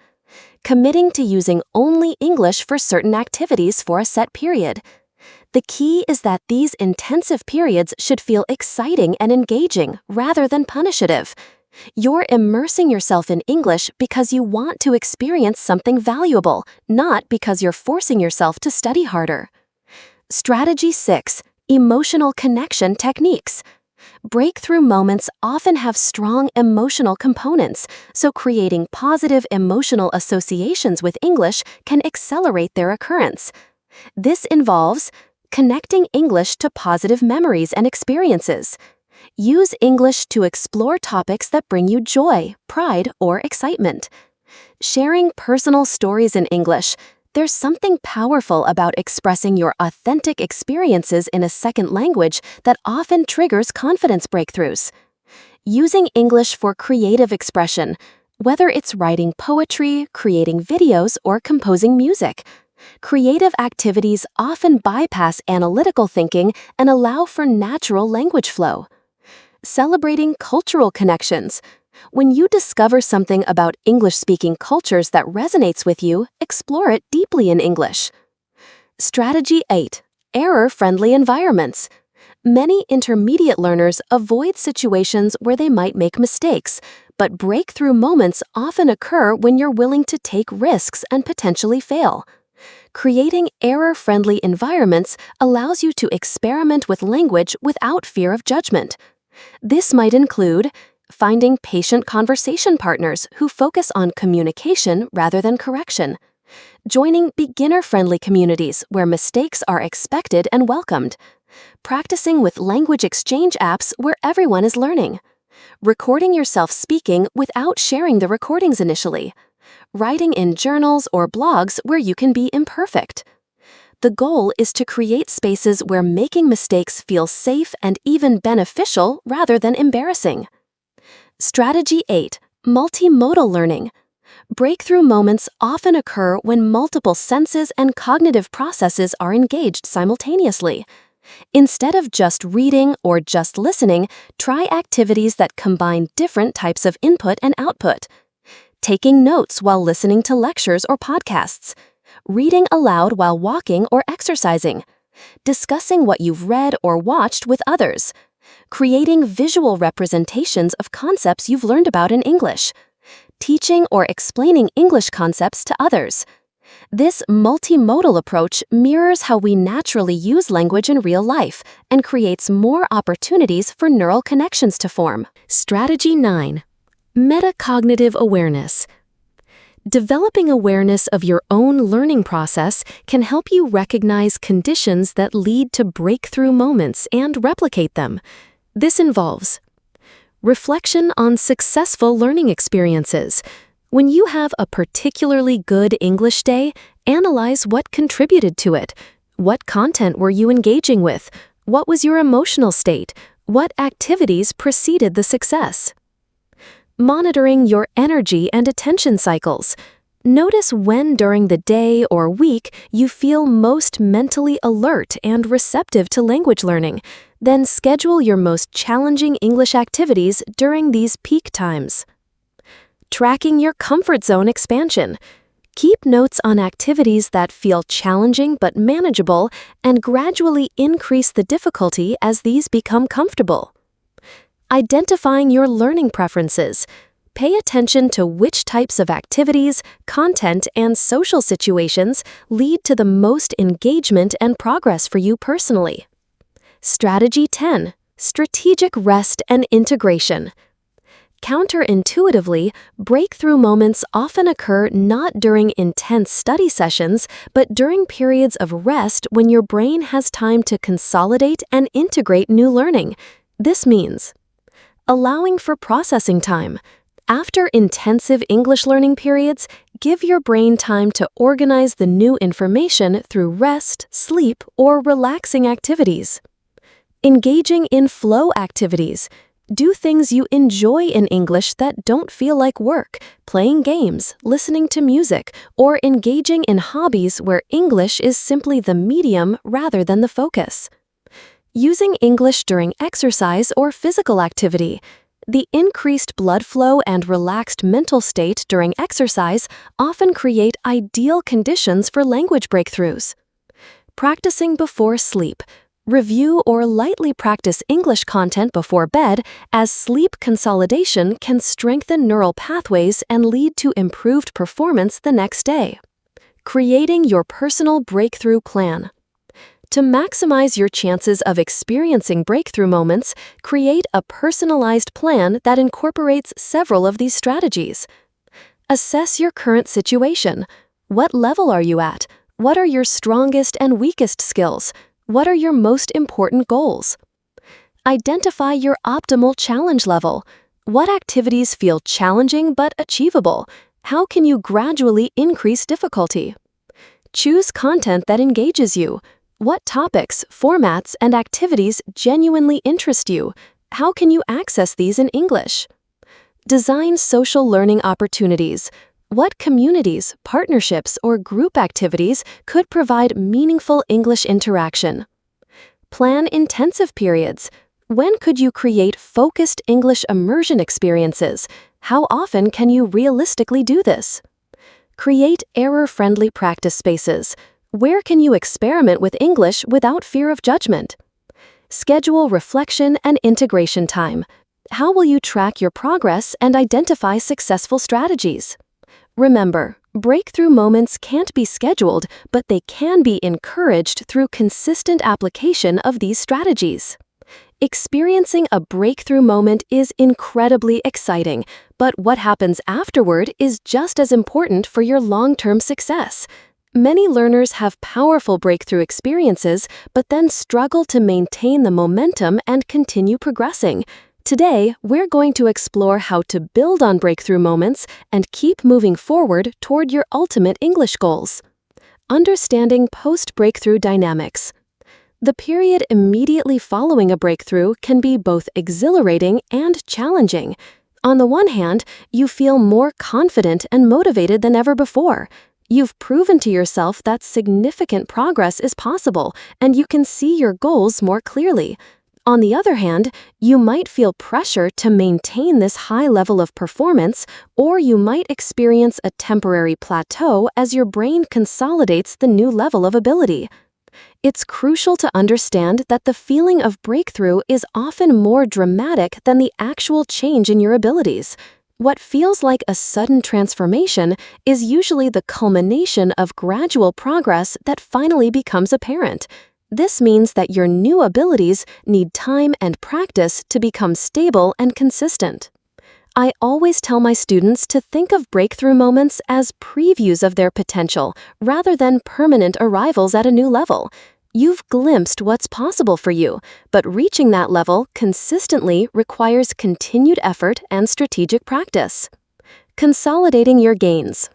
committing to using only English for certain activities for a set period. The key is that these intensive periods should feel exciting and engaging rather than punitive. You're immersing yourself in English because you want to experience something valuable, not because you're forcing yourself to study harder. Strategy 6. Emotional connection techniques. Breakthrough moments often have strong emotional components, so creating positive emotional associations with English can accelerate their occurrence. This involves connecting English to positive memories and experiences. Use English to explore topics that bring you joy, pride, or excitement. Sharing personal stories in English. There's something powerful about expressing your authentic experiences in a second language that often triggers confidence breakthroughs. Using English for creative expression, whether it's writing poetry, creating videos, or composing music. Creative activities often bypass analytical thinking and allow for natural language flow. Celebrating cultural connections. When you discover something about English-speaking cultures that resonates with you, explore it deeply in English. Strategy 8. Error-friendly environments. Many intermediate learners avoid situations where they might make mistakes, but breakthrough moments often occur when you're willing to take risks and potentially fail. Creating error-friendly environments allows you to experiment with language without fear of judgment. This might include finding patient conversation partners who focus on communication rather than correction. Joining beginner-friendly communities where mistakes are expected and welcomed. Practicing with language exchange apps where everyone is learning. Recording yourself speaking without sharing the recordings initially. Writing in journals or blogs where you can be imperfect. The goal is to create spaces where making mistakes feels safe and even beneficial rather than embarrassing. Strategy 8. Multimodal learning. Breakthrough moments often occur when multiple senses and cognitive processes are engaged simultaneously. Instead of just reading or just listening, try activities that combine different types of input and output. Taking notes while listening to lectures or podcasts. Reading aloud while walking or exercising. Discussing what you've read or watched with others. Creating visual representations of concepts you've learned about in English. Teaching or explaining English concepts to others. This multimodal approach mirrors how we naturally use language in real life and creates more opportunities for neural connections to form. Strategy 9. Metacognitive awareness. Developing awareness of your own learning process can help you recognize conditions that lead to breakthrough moments and replicate them. This involves reflection on successful learning experiences. When you have a particularly good English day, analyze what contributed to it. What content were you engaging with? What was your emotional state? What activities preceded the success? Monitoring your energy and attention cycles. Notice when during the day or week you feel most mentally alert and receptive to language learning. Then schedule your most challenging English activities during these peak times. Tracking your comfort zone expansion. Keep notes on activities that feel challenging but manageable and gradually increase the difficulty as these become comfortable. Identifying your learning preferences. Pay attention to which types of activities, content, and social situations lead to the most engagement and progress for you personally. Strategy 10. Strategic rest and integration. Counterintuitively, breakthrough moments often occur not during intense study sessions, but during periods of rest when your brain has time to consolidate and integrate new learning. This means allowing for processing time. After intensive English learning periods, give your brain time to organize the new information through rest, sleep, or relaxing activities. Engaging in flow activities. Do things you enjoy in English that don't feel like work, playing games, listening to music, or engaging in hobbies where English is simply the medium rather than the focus. Using English during exercise or physical activity. The increased blood flow and relaxed mental state during exercise often create ideal conditions for language breakthroughs. Practicing before sleep. Review or lightly practice English content before bed, as sleep consolidation can strengthen neural pathways and lead to improved performance the next day. Creating your personal breakthrough plan. To maximize your chances of experiencing breakthrough moments, create a personalized plan that incorporates several of these strategies. Assess your current situation. What level are you at? What are your strongest and weakest skills? What are your most important goals? Identify your optimal challenge level. What activities feel challenging but achievable? How can you gradually increase difficulty? Choose content that engages you. What topics, formats, and activities genuinely interest you? How can you access these in English? Design social learning opportunities. What communities, partnerships, or group activities could provide meaningful English interaction? Plan intensive periods. When could you create focused English immersion experiences? How often can you realistically do this? Create error-friendly practice spaces. Where can you experiment with English without fear of judgment? Schedule reflection and integration time. How will you track your progress and identify successful strategies? Remember, breakthrough moments can't be scheduled, but they can be encouraged through consistent application of these strategies. Experiencing a breakthrough moment is incredibly exciting, but what happens afterward is just as important for your long-term success. Many learners have powerful breakthrough experiences, but then struggle to maintain the momentum and continue progressing. Today, we're going to explore how to build on breakthrough moments and keep moving forward toward your ultimate English goals. Understanding post-breakthrough dynamics. The period immediately following a breakthrough can be both exhilarating and challenging. On the one hand, you feel more confident and motivated than ever before. You've proven to yourself that significant progress is possible, and you can see your goals more clearly. On the other hand, you might feel pressure to maintain this high level of performance, or you might experience a temporary plateau as your brain consolidates the new level of ability. It's crucial to understand that the feeling of breakthrough is often more dramatic than the actual change in your abilities. What feels like a sudden transformation is usually the culmination of gradual progress that finally becomes apparent. This means that your new abilities need time and practice to become stable and consistent. I always tell my students to think of breakthrough moments as previews of their potential rather than permanent arrivals at a new level. You've glimpsed what's possible for you, but reaching that level consistently requires continued effort and strategic practice. Consolidating your gains.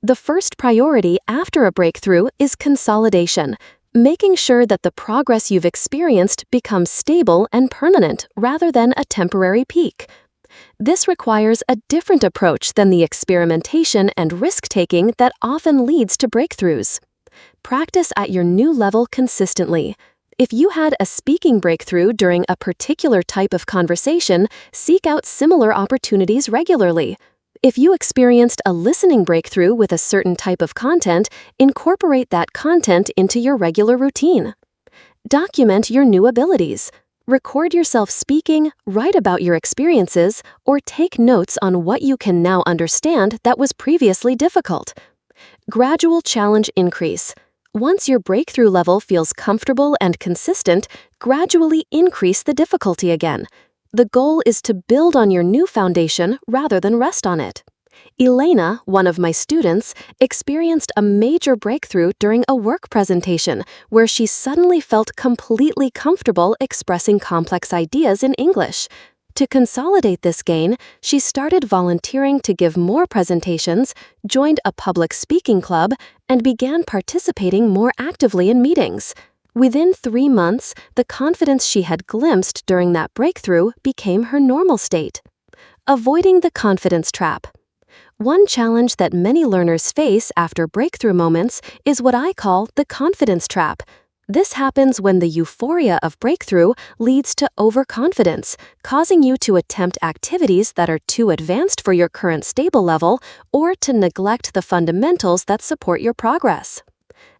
The first priority after a breakthrough is consolidation, making sure that the progress you've experienced becomes stable and permanent rather than a temporary peak. This requires a different approach than the experimentation and risk-taking that often leads to breakthroughs. Practice at your new level consistently. If you had a speaking breakthrough during a particular type of conversation, seek out similar opportunities regularly. If you experienced a listening breakthrough with a certain type of content, incorporate that content into your regular routine. Document your new abilities. Record yourself speaking, write about your experiences, or take notes on what you can now understand that was previously difficult. Gradual challenge increase. Once your breakthrough level feels comfortable and consistent, gradually increase the difficulty again. The goal is to build on your new foundation rather than rest on it. Elena, one of my students, experienced a major breakthrough during a work presentation where she suddenly felt completely comfortable expressing complex ideas in English. To consolidate this gain, she started volunteering to give more presentations, joined a public speaking club, and began participating more actively in meetings. Within 3 months, the confidence she had glimpsed during that breakthrough became her normal state. Avoiding the confidence trap. One challenge that many learners face after breakthrough moments is what I call the confidence trap. This happens when the euphoria of breakthrough leads to overconfidence, causing you to attempt activities that are too advanced for your current stable level or to neglect the fundamentals that support your progress.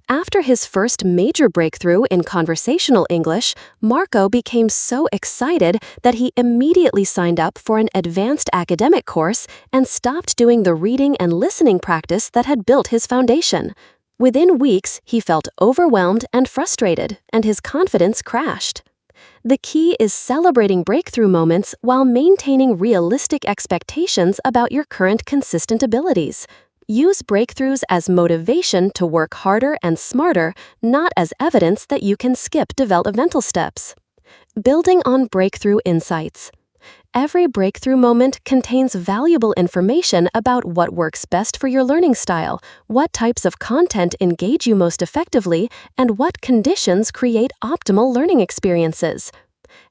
After his first major breakthrough in conversational English, Marco became so excited that he immediately signed up for an advanced academic course and stopped doing the reading and listening practice that had built his foundation. Within weeks, he felt overwhelmed and frustrated, and his confidence crashed. The key is celebrating breakthrough moments while maintaining realistic expectations about your current consistent abilities. Use breakthroughs as motivation to work harder and smarter, not as evidence that you can skip developmental steps. Building on breakthrough insights. Every breakthrough moment contains valuable information about what works best for your learning style, what types of content engage you most effectively, and what conditions create optimal learning experiences.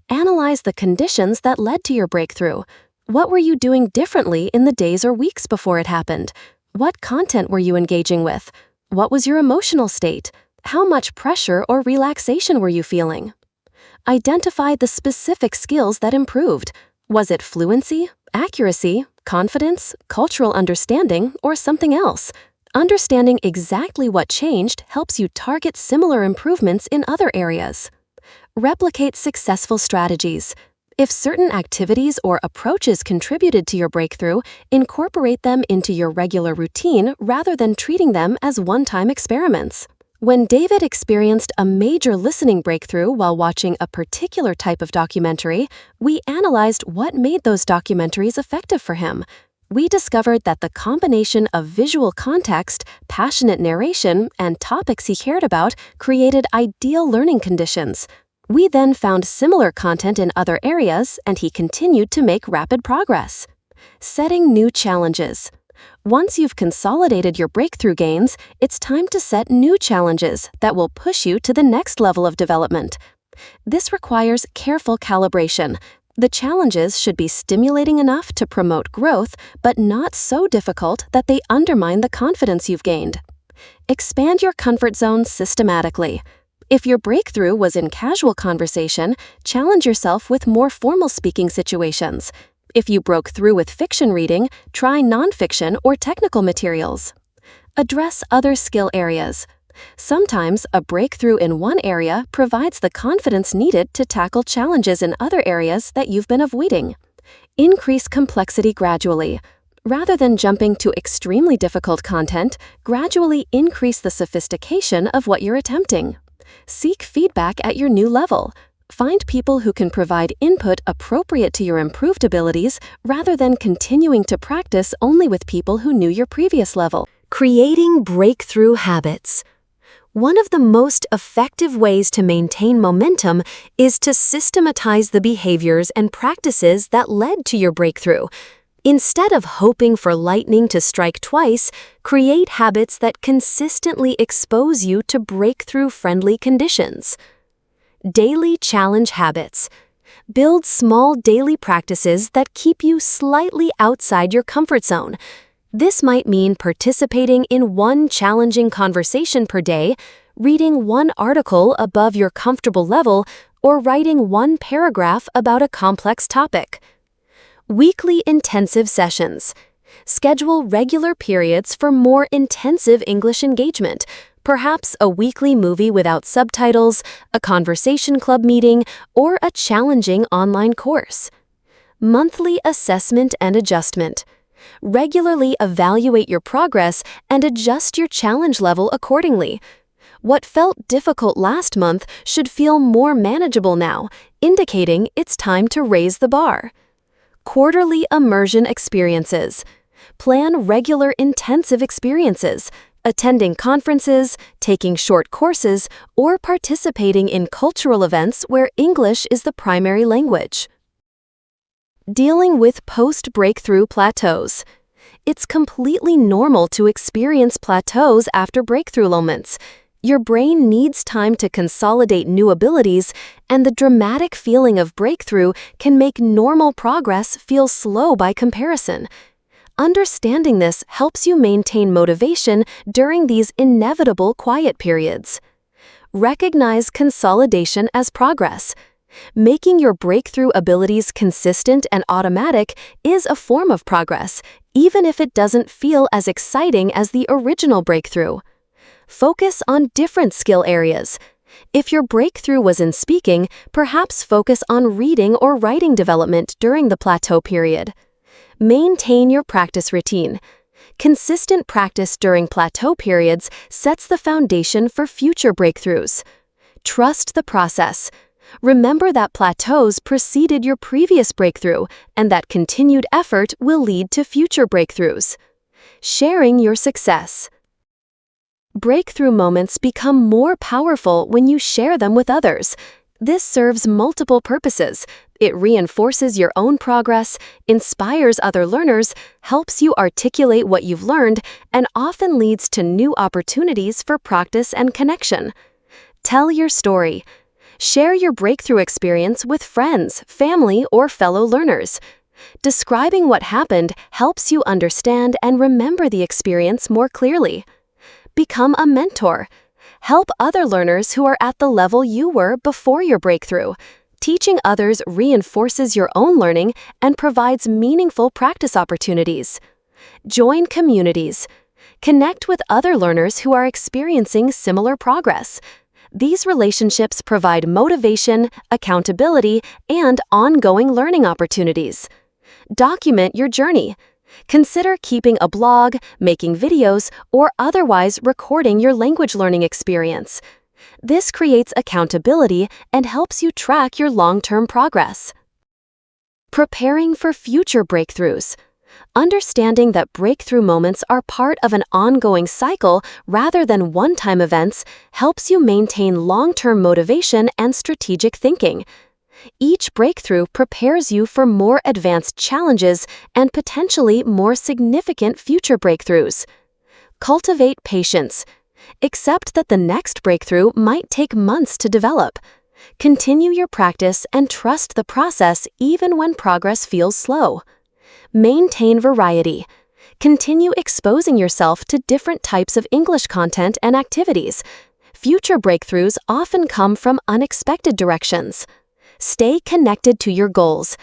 Analyze the conditions that led to your breakthrough. What were you doing differently in the days or weeks before it happened? What content were you engaging with? What was your emotional state? How much pressure or relaxation were you feeling? Identify the specific skills that improved. Was it fluency, accuracy, confidence, cultural understanding, or something else? Understanding exactly what changed helps you target similar improvements in other areas. Replicate successful strategies. If certain activities or approaches contributed to your breakthrough, incorporate them into your regular routine rather than treating them as one-time experiments. When David experienced a major listening breakthrough while watching a particular type of documentary, we analyzed what made those documentaries effective for him. We discovered that the combination of visual context, passionate narration, and topics he cared about created ideal learning conditions. We then found similar content in other areas, and he continued to make rapid progress. Setting new challenges. Once you've consolidated your breakthrough gains, it's time to set new challenges that will push you to the next level of development. This requires careful calibration. The challenges should be stimulating enough to promote growth, but not so difficult that they undermine the confidence you've gained. Expand your comfort zone systematically. If your breakthrough was in casual conversation, challenge yourself with more formal speaking situations. If you broke through with fiction reading, try nonfiction or technical materials. Address other skill areas. Sometimes a breakthrough in one area provides the confidence needed to tackle challenges in other areas that you've been avoiding. Increase complexity gradually. Rather than jumping to extremely difficult content, gradually increase the sophistication of what you're attempting. Seek feedback at your new level. Find people who can provide input appropriate to your improved abilities rather than continuing to practice only with people who knew your previous level. Creating breakthrough habits. One of the most effective ways to maintain momentum is to systematize the behaviors and practices that led to your breakthrough. Instead of hoping for lightning to strike twice, create habits that consistently expose you to breakthrough-friendly conditions. Daily challenge habits. Build small daily practices that keep you slightly outside your comfort zone. This might mean participating in one challenging conversation per day, reading one article above your comfortable level, or writing one paragraph about a complex topic. Weekly intensive sessions. Schedule regular periods for more intensive English engagement. Perhaps a weekly movie without subtitles, a conversation club meeting, or a challenging online course. Monthly assessment and adjustment. Regularly evaluate your progress and adjust your challenge level accordingly. What felt difficult last month should feel more manageable now, indicating it's time to raise the bar. Quarterly immersion experiences. Plan regular intensive experiences, attending conferences, taking short courses, or participating in cultural events where English is the primary language. Dealing with post-breakthrough plateaus. It's completely normal to experience plateaus after breakthrough moments. Your brain needs time to consolidate new abilities, and the dramatic feeling of breakthrough can make normal progress feel slow by comparison. Understanding this helps you maintain motivation during these inevitable quiet periods. Recognize consolidation as progress. Making your breakthrough abilities consistent and automatic is a form of progress, even if it doesn't feel as exciting as the original breakthrough. Focus on different skill areas. If your breakthrough was in speaking, perhaps focus on reading or writing development during the plateau period. Maintain your practice routine. Consistent practice during plateau periods sets the foundation for future breakthroughs. Trust the process. Remember that plateaus preceded your previous breakthrough and that continued effort will lead to future breakthroughs. Sharing your success. Breakthrough moments become more powerful when you share them with others. This serves multiple purposes. It reinforces your own progress, inspires other learners, helps you articulate what you've learned, and often leads to new opportunities for practice and connection. Tell your story. Share your breakthrough experience with friends, family, or fellow learners. Describing what happened helps you understand and remember the experience more clearly. Become a mentor. Help other learners who are at the level you were before your breakthrough. Teaching others reinforces your own learning and provides meaningful practice opportunities. Join communities. Connect with other learners who are experiencing similar progress. These relationships provide motivation, accountability, and ongoing learning opportunities. Document your journey. Consider keeping a blog, making videos, or otherwise recording your language learning experience. This creates accountability and helps you track your long-term progress. Preparing for future breakthroughs. Understanding that breakthrough moments are part of an ongoing cycle rather than one-time events helps you maintain long-term motivation and strategic thinking. Each breakthrough prepares you for more advanced challenges and potentially more significant future breakthroughs. Cultivate patience. Accept that the next breakthrough might take months to develop. Continue your practice and trust the process even when progress feels slow. Maintain variety. Continue exposing yourself to different types of English content and activities. Future breakthroughs often come from unexpected directions. Stay connected to your goals.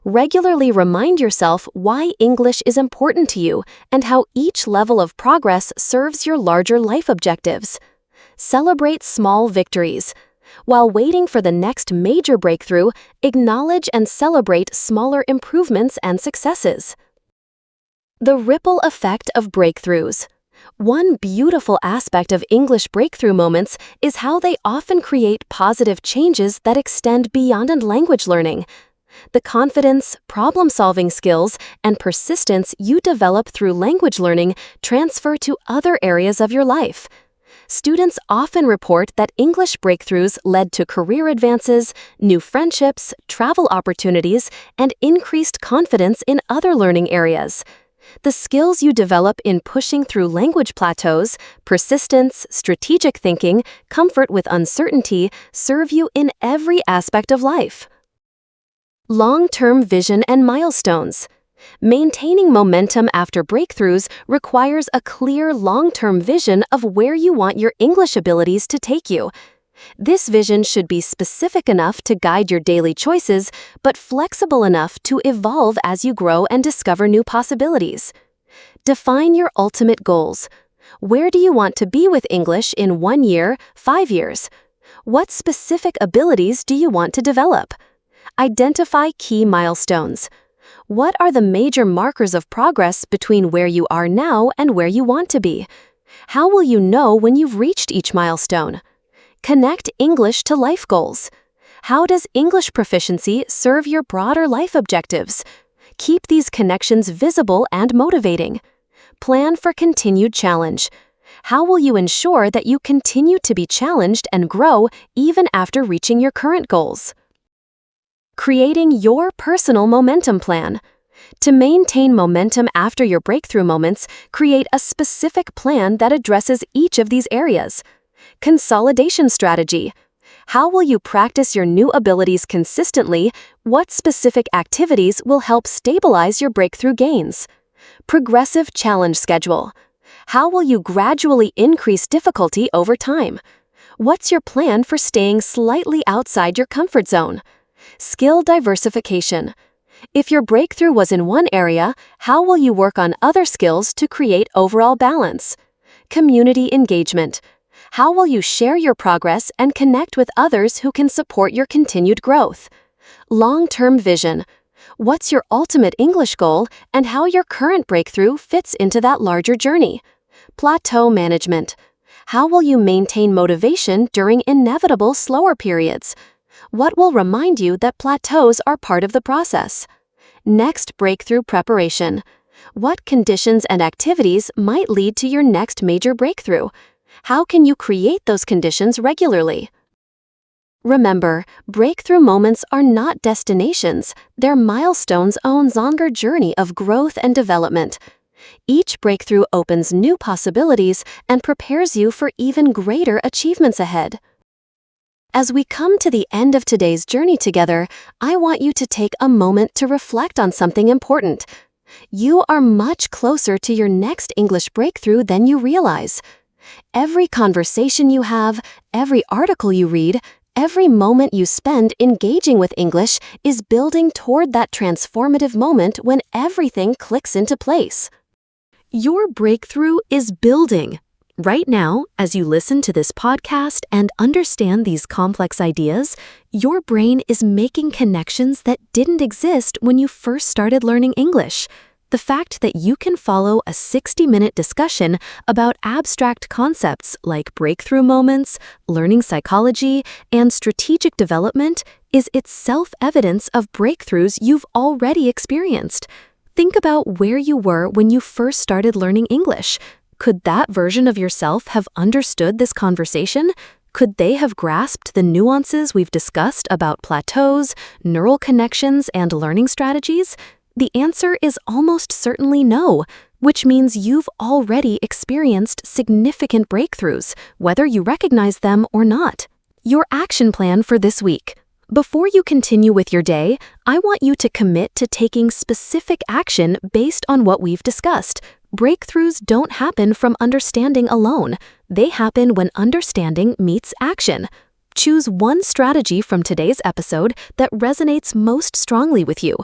Regularly remind yourself why English is important to you and how each level of progress serves your larger life objectives. Celebrate small victories. While waiting for the next major breakthrough, acknowledge and celebrate smaller improvements and successes. The ripple effect of breakthroughs. One beautiful aspect of English breakthrough moments is how they often create positive changes that extend beyond language learning. The confidence, problem-solving skills, and persistence you develop through language learning transfer to other areas of your life. Students often report that English breakthroughs led to career advances, new friendships, travel opportunities, and increased confidence in other learning areas. The skills you develop in pushing through language plateaus, persistence, strategic thinking, comfort with uncertainty serve you in every aspect of life. Long-term vision and milestones. Maintaining momentum after breakthroughs requires a clear long-term vision of where you want your English abilities to take you. This vision should be specific enough to guide your daily choices, but flexible enough to evolve as you grow and discover new possibilities. Define your ultimate goals. Where do you want to be with English in 1 year, 5 years? What specific abilities do you want to develop? Identify key milestones. What are the major markers of progress between where you are now and where you want to be? How will you know when you've reached each milestone? Connect English to life goals. How does English proficiency serve your broader life objectives? Keep these connections visible and motivating. Plan for continued challenge. How will you ensure that you continue to be challenged and grow even after reaching your current goals? Creating your personal momentum plan. To maintain momentum after your breakthrough moments, create a specific plan that addresses each of these areas. Consolidation strategy. How will you practice your new abilities consistently? What specific activities will help stabilize your breakthrough gains? Progressive challenge schedule. How will you gradually increase difficulty over time? What's your plan for staying slightly outside your comfort zone? Skill diversification. If your breakthrough was in one area, how will you work on other skills to create overall balance? community engagement. How will you share your progress and connect with others who can support your continued growth? Long-term vision. What's your ultimate English goal and how your current breakthrough fits into that larger journey? Plateau management. How will you maintain motivation during inevitable slower periods? What will remind you that plateaus are part of the process? Next breakthrough preparation. What conditions and activities might lead to your next major breakthrough? How can you create those conditions regularly? Remember, breakthrough moments are not destinations, they're milestones on a longer journey of growth and development. Each breakthrough opens new possibilities and prepares you for even greater achievements ahead. As we come to the end of today's journey together, I want you to take a moment to reflect on something important. You are much closer to your next English breakthrough than you realize. Every conversation you have, every article you read, every moment you spend engaging with English is building toward that transformative moment when everything clicks into place. Your breakthrough is building. Right now, as you listen to this podcast and understand these complex ideas, your brain is making connections that didn't exist when you first started learning English. The fact that you can follow a 60-minute discussion about abstract concepts like breakthrough moments, learning psychology, and strategic development is itself evidence of breakthroughs you've already experienced. Think about where you were when you first started learning English. Could that version of yourself have understood this conversation? Could they have grasped the nuances we've discussed about plateaus, neural connections, and learning strategies? The answer is almost certainly no, which means you've already experienced significant breakthroughs, whether you recognize them or not. Your action plan for this week. Before you continue with your day, I want you to commit to taking specific action based on what we've discussed. Breakthroughs don't happen from understanding alone. They happen when understanding meets action. Choose one strategy from today's episode that resonates most strongly with you.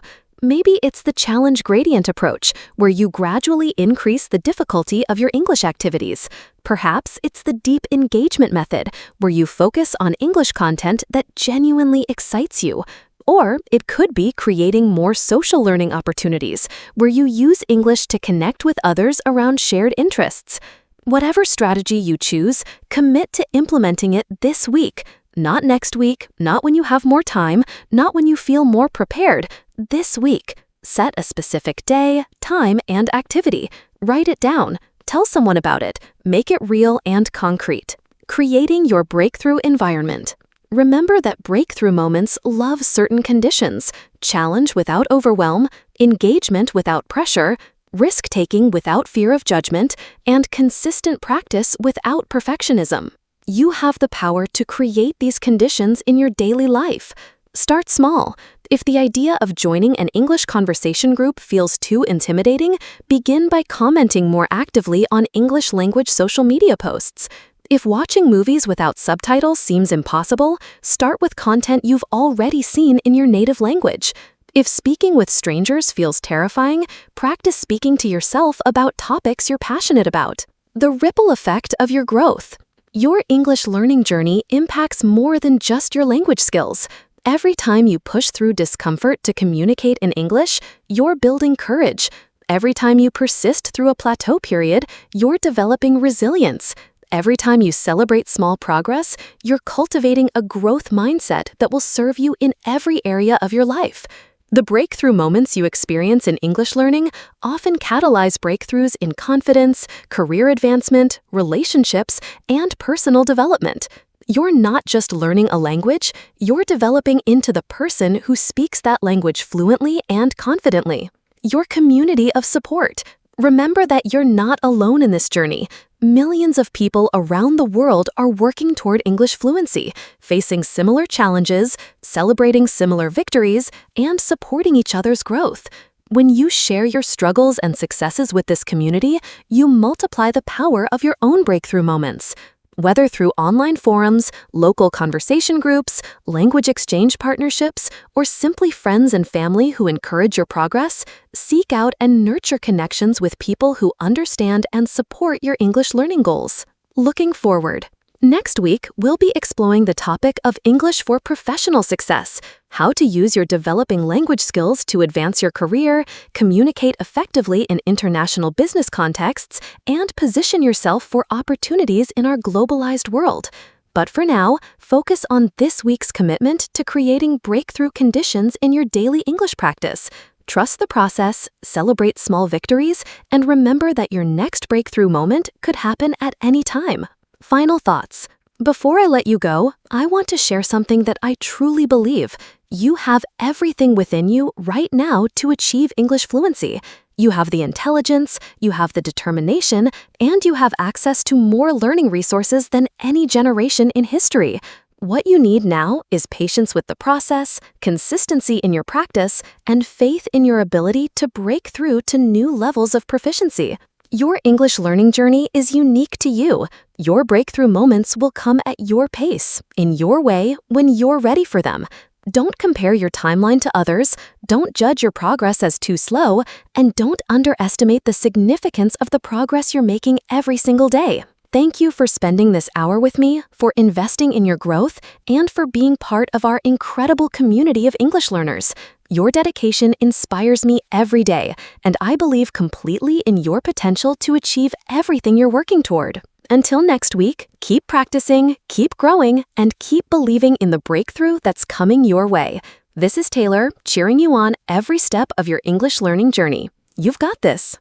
Maybe it's the challenge gradient approach, where you gradually increase the difficulty of your English activities. Perhaps it's the deep engagement method, where you focus on English content that genuinely excites you. Or it could be creating more social learning opportunities, where you use English to connect with others around shared interests. Whatever strategy you choose, commit to implementing it this week. Not next week, not when you have more time, not when you feel more prepared. This week. Set a specific day, time, and activity. Write it down. Tell someone about it. Make it real and concrete. Creating your breakthrough environment. Remember that breakthrough moments love certain conditions: challenge without overwhelm, engagement without pressure, risk-taking without fear of judgment, and consistent practice without perfectionism. You have the power to create these conditions in your daily life. Start small. If the idea of joining an English conversation group feels too intimidating, begin by commenting more actively on English language social media posts. If watching movies without subtitles seems impossible, start with content you've already seen in your native language. If speaking with strangers feels terrifying, practice speaking to yourself about topics you're passionate about. The ripple effect of your growth. Your English learning journey impacts more than just your language skills. Every time you push through discomfort to communicate in English, you're building courage. Every time you persist through a plateau period, you're developing resilience. Every time you celebrate small progress, you're cultivating a growth mindset that will serve you in every area of your life. The breakthrough moments you experience in English learning often catalyze breakthroughs in confidence, career advancement, relationships, and personal development. You're not just learning a language, you're developing into the person who speaks that language fluently and confidently. Your community of support. Remember that you're not alone in this journey. Millions of people around the world are working toward English fluency, facing similar challenges, celebrating similar victories, and supporting each other's growth. When you share your struggles and successes with this community, you multiply the power of your own breakthrough moments. Whether through online forums, local conversation groups, language exchange partnerships, or simply friends and family who encourage your progress, seek out and nurture connections with people who understand and support your English learning goals. Looking forward. Next week, we'll be exploring the topic of English for professional success, how to use your developing language skills to advance your career, communicate effectively in international business contexts, and position yourself for opportunities in our globalized world. But for now, focus on this week's commitment to creating breakthrough conditions in your daily English practice. Trust the process, celebrate small victories, and remember that your next breakthrough moment could happen at any time. Final thoughts. Before I let you go, I want to share something that I truly believe. You have everything within you right now to achieve English fluency. You have the intelligence, you have the determination, and you have access to more learning resources than any generation in history. What you need now is patience with the process, consistency in your practice, and faith in your ability to break through to new levels of proficiency. Your English learning journey is unique to you. Your breakthrough moments will come at your pace, in your way, when you're ready for them. Don't compare your timeline to others, don't judge your progress as too slow, and don't underestimate the significance of the progress you're making every single day. Thank you for spending this hour with me, for investing in your growth, and for being part of our incredible community of English learners. Your dedication inspires me every day, and I believe completely in your potential to achieve everything you're working toward. Until next week, keep practicing, keep growing, and keep believing in the breakthrough that's coming your way. This is Taylor, cheering you on every step of your English learning journey. You've got this.